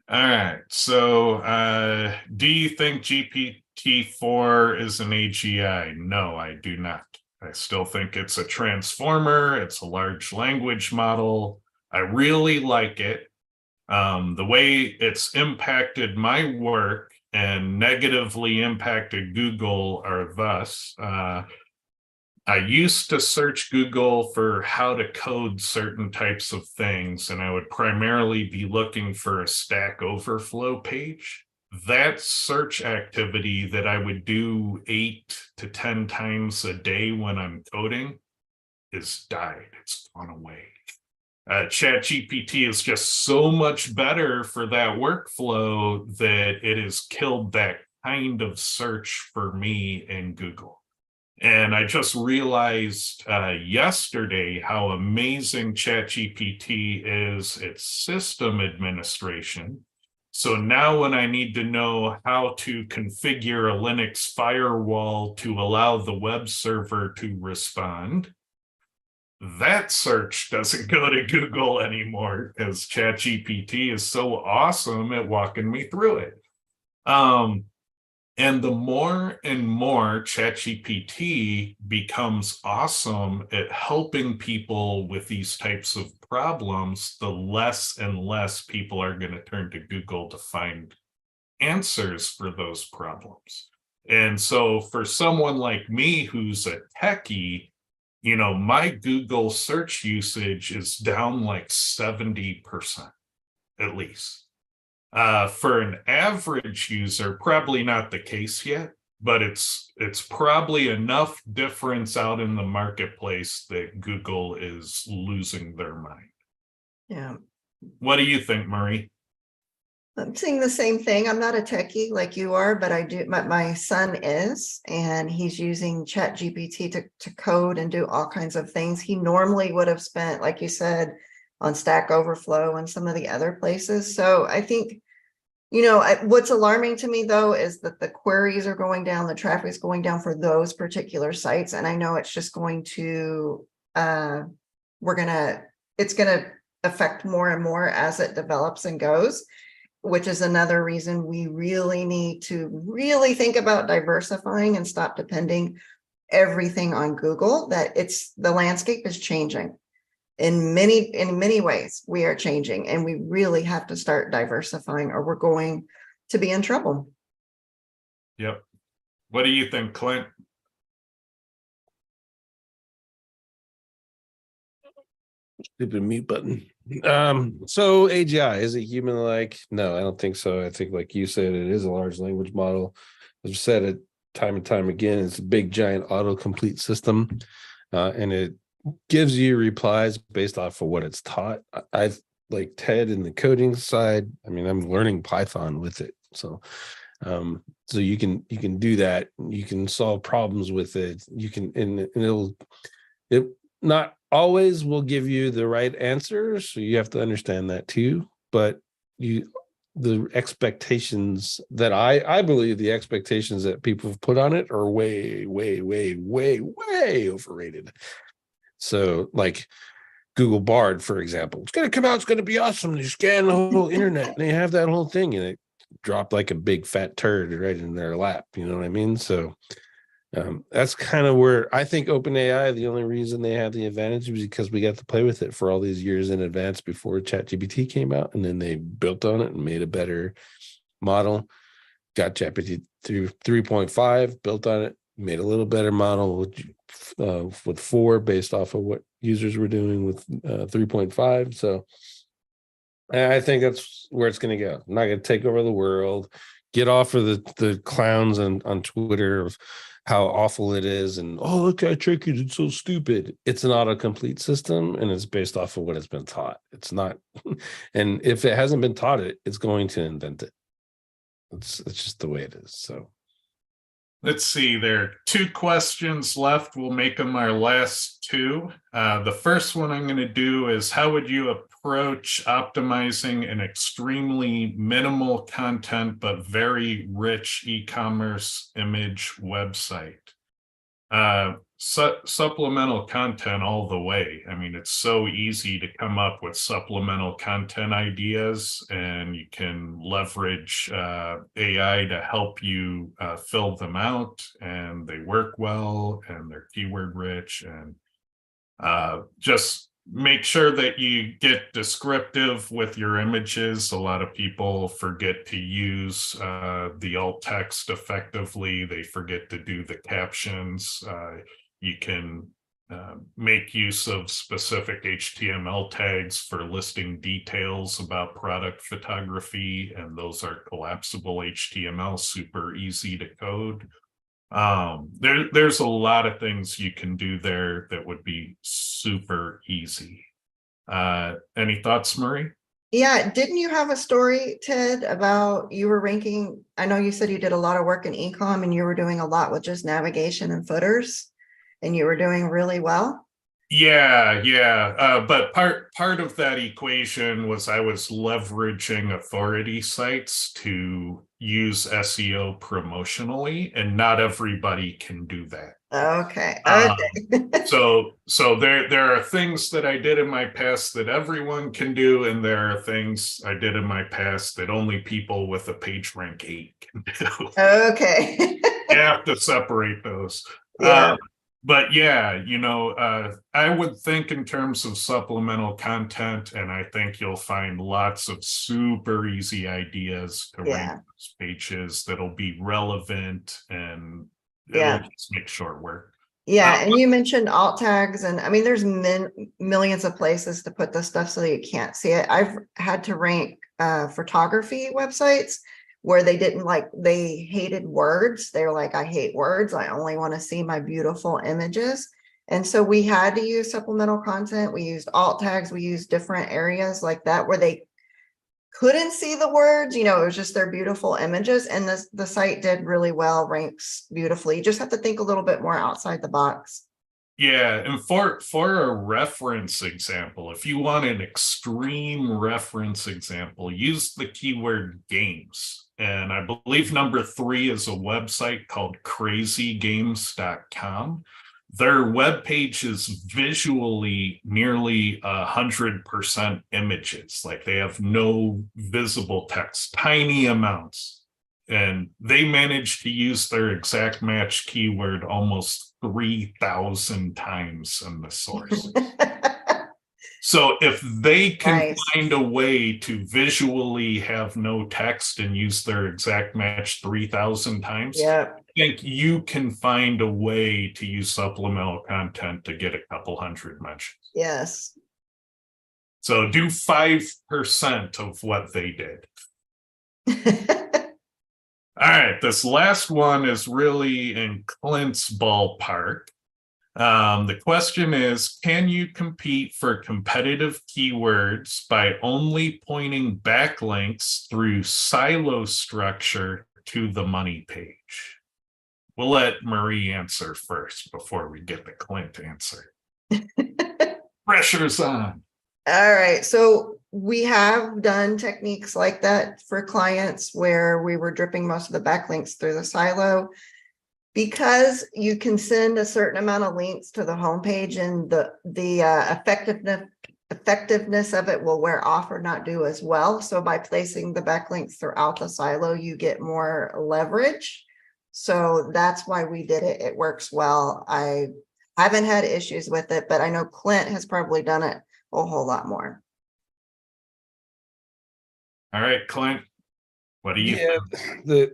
All right. So do you think GPT-4 is an AGI? No, I do not. I still think it's a transformer. It's a large language model. I really like it. The way it's impacted my work and negatively impacted Google are thus. I used to search Google for how to code certain types of things, and I would primarily be looking for a Stack Overflow page. That search activity that I would do 8 to 10 times a day when I'm coding is died. It's gone away. ChatGPT is just so much better for that workflow that it has killed that kind of search for me in Google. And I just realized yesterday how amazing ChatGPT is at system administration. So now when I need to know how to configure a Linux firewall to allow the web server to respond, that search doesn't go to Google anymore, because ChatGPT is so awesome at walking me through it. And the more and more ChatGPT becomes awesome at helping people with these types of problems, the less and less people are going to turn to Google to find answers for those problems. And so for someone like me who's a techie, my Google search usage is down like 70% at least. For an average user, probably not the case yet, but it's probably enough difference out in the marketplace that Google is losing their mind. Yeah. What do you think, Marie? I'm seeing the same thing. I'm not a techie like you are, but I do. My son is, and he's using ChatGPT to code and do all kinds of things. He normally would have spent, like you said, on Stack Overflow and some of the other places. So I think, what's alarming to me though is that the queries are going down, the traffic is going down for those particular sites, and I know it's just going to, it's gonna affect more and more as it develops and goes, which is another reason we really need to really think about diversifying and stop depending everything on Google. That the landscape is changing. In many ways, we are changing, and we really have to start diversifying, or we're going to be in trouble. Yep. What do you think, Clint? Stupid mute button. So AGI, is it human like? No, I don't think so. I think, like you said, it is a large language model. As you said it time and time again, it's a big giant autocomplete system. And it gives you replies based off of what it's taught. I've like Ted in the coding side. I mean, I'm learning Python with it. So so you can do that. You can solve problems with it. You can, and it not always will give you the right answers. So you have to understand that too. But the expectations that I believe the expectations that people have put on it are way, way, way, way, way overrated. So like Google Bard, for example, it's going to come out, it's going to be awesome. You scan the whole internet and they have that whole thing, and it dropped like a big fat turd right in their lap. You know what I mean? So that's kind of where I think OpenAI, the only reason they have the advantage is because we got to play with it for all these years in advance before ChatGPT came out, and then they built on it and made a better model. Got ChatGPT 3.5, built on it, made a little better model with 4 based off of what users were doing with 3.5. So I think that's where it's going to go. I'm not going to take over the world. Get off of the clowns on Twitter of how awful it is, and oh, look, I trick it, it's so stupid. It's an autocomplete system, and it's based off of what it's been taught. It's not, and if it hasn't been taught it, it's going to invent it. It's just the way it is. So let's see, there are 2 questions left. We'll make them our last 2. The first one I'm going to do is, how would you approach optimizing an extremely minimal content but very rich e-commerce image website? Supplemental content all the way. I mean, it's so easy to come up with supplemental content ideas, and you can leverage AI to help you fill them out, and they work well and they're keyword rich. And just make sure that you get descriptive with your images. A lot of people forget to use the alt text effectively. They forget to do the captions. You can make use of specific HTML tags for listing details about product photography, and those are collapsible HTML, super easy to code. There's a lot of things you can do there that would be super easy. Any thoughts, Marie? Yeah, didn't you have a story, Ted, about you were ranking? I know you said you did a lot of work in ecom and you were doing a lot with just navigation and footers, and you were doing really well. Yeah. But part of that equation was I was leveraging authority sites to use SEO promotionally, and not everybody can do that. Okay. So there are things that I did in my past that everyone can do, and there are things I did in my past that only people with a page rank 8 can do. Okay. You have to separate those. Yeah. But yeah, I would think in terms of supplemental content, and I think you'll find lots of super easy ideas to rank those pages that'll be relevant, and it'll just make short work. Yeah, and you mentioned alt tags, and I mean, there's millions of places to put this stuff so that you can't see it. I've had to rank photography websites where they hated words. They were like, I hate words. I only want to see my beautiful images. And so we had to use supplemental content. We used alt tags. We used different areas like that where they couldn't see the words, it was just their beautiful images. And the site did really well, ranks beautifully. You just have to think a little bit more outside the box. Yeah, and for a reference example, if you want an extreme reference example, use the keyword games. And I believe number 3 is a website called crazygames.com. Their webpage is visually nearly 100% images. Like, they have no visible text, tiny amounts. And they managed to use their exact match keyword almost 3,000 times in the source. So if they can Nice. find a way to visually have no text and use their exact match 3,000 times, Yep. I think you can find a way to use supplemental content to get a couple hundred mentions. Yes. So do 5% of what they did. All right, this last one is really in Clint's ballpark. The question is, can you compete for competitive keywords by only pointing backlinks through silo structure to the money page? We'll let Marie answer first before we get the Clint answer. Pressure's on. All right, so we have done techniques like that for clients where we were dripping most of the backlinks through the silo. Because you can send a certain amount of links to the homepage, and the effectiveness of it will wear off or not do as well. So by placing the backlinks throughout the silo, you get more leverage. So that's why we did it. It works well. I haven't had issues with it, but I know Clint has probably done it a whole lot more. All right, Clint, what do you think?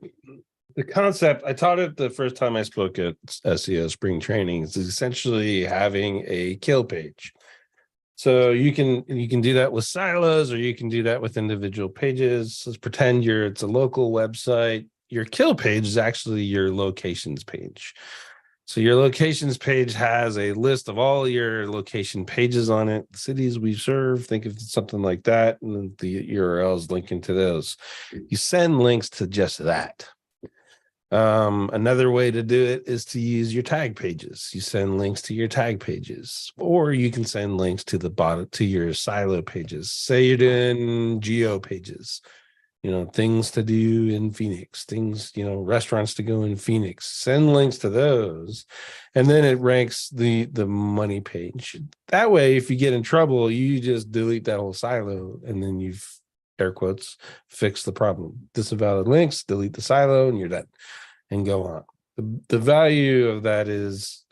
The concept, I taught it the first time I spoke at SEO spring training, is essentially having a kill page. So you can do that with silos, or you can do that with individual pages. Let's pretend it's a local website. Your kill page is actually your locations page. So your locations page has a list of all your location pages on it, the cities we serve, think of something like that, and then the URLs linking to those. You send links to just that. Another way to do it is to use your tag pages. You send links to your tag pages, or you can send links to the bottom to your silo pages. Say you're doing geo pages, things to do in Phoenix, restaurants to go in Phoenix. Send links to those, and then it ranks the money page. That way, if you get in trouble, you just delete that whole silo, and then you've, air quotes, fixed the problem. Disavowed links, delete the silo, and you're done, and go on. The value of that is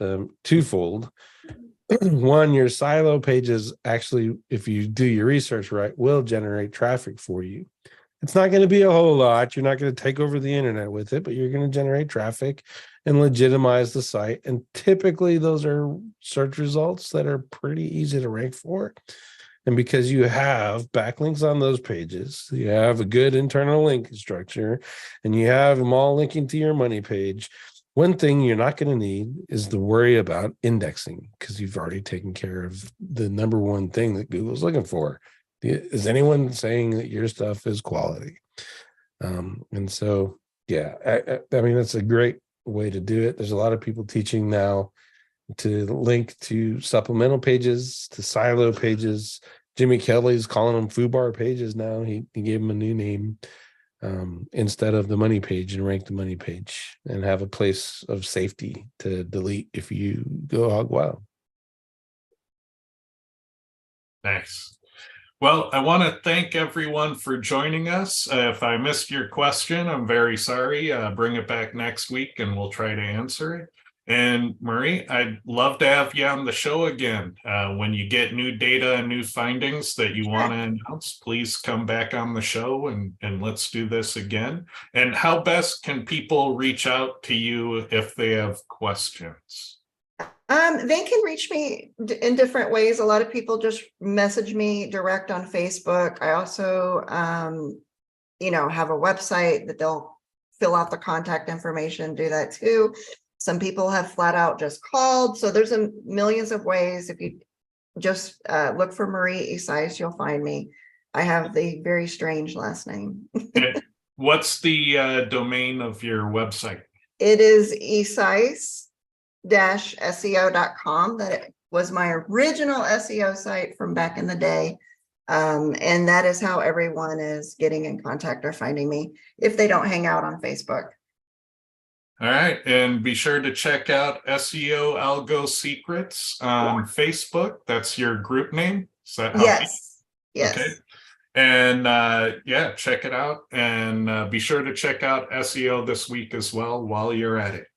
twofold. One, your silo pages actually, if you do your research right, will generate traffic for you. It's not going to be a whole lot. You're not going to take over the internet with it, but you're going to generate traffic and legitimize the site. And typically those are search results that are pretty easy to rank for. And because you have backlinks on those pages, you have a good internal link structure, and you have them all linking to your money page, one thing you're not going to need is to worry about indexing, because you've already taken care of the number one thing that Google's looking for. Is anyone saying that your stuff is quality? And so, yeah, I mean, that's a great way to do it. There's a lot of people teaching now to link to supplemental pages, to silo pages. Jimmy Kelly's calling them foobar pages now. He gave them a new name, instead of the money page, and rank the money page and have a place of safety to delete if you go hog wild. Thanks. Well, I want to thank everyone for joining us. If I missed your question, I'm very sorry. Bring it back next week and we'll try to answer it. And Marie, I'd love to have you on the show again. When you get new data and new findings that you want to announce, please come back on the show and let's do this again. And how best can people reach out to you if they have questions? They can reach me in different ways. A lot of people just message me direct on Facebook. I also, have a website that they'll fill out the contact information, do that too. Some people have flat out just called. So there's millions of ways. If you just look for Marie Esice, you'll find me. I have the very strange last name. What's the domain of your website? It is Esice-SEO.com. That was my original SEO site from back in the day. And that is how everyone is getting in contact or finding me if they don't hang out on Facebook. All right. And be sure to check out SEO Algo Secrets on Facebook. That's your group name. Is that how? Yes. Yes. Okay. And yeah, check it out. And be sure to check out SEO This Week as well while you're at it.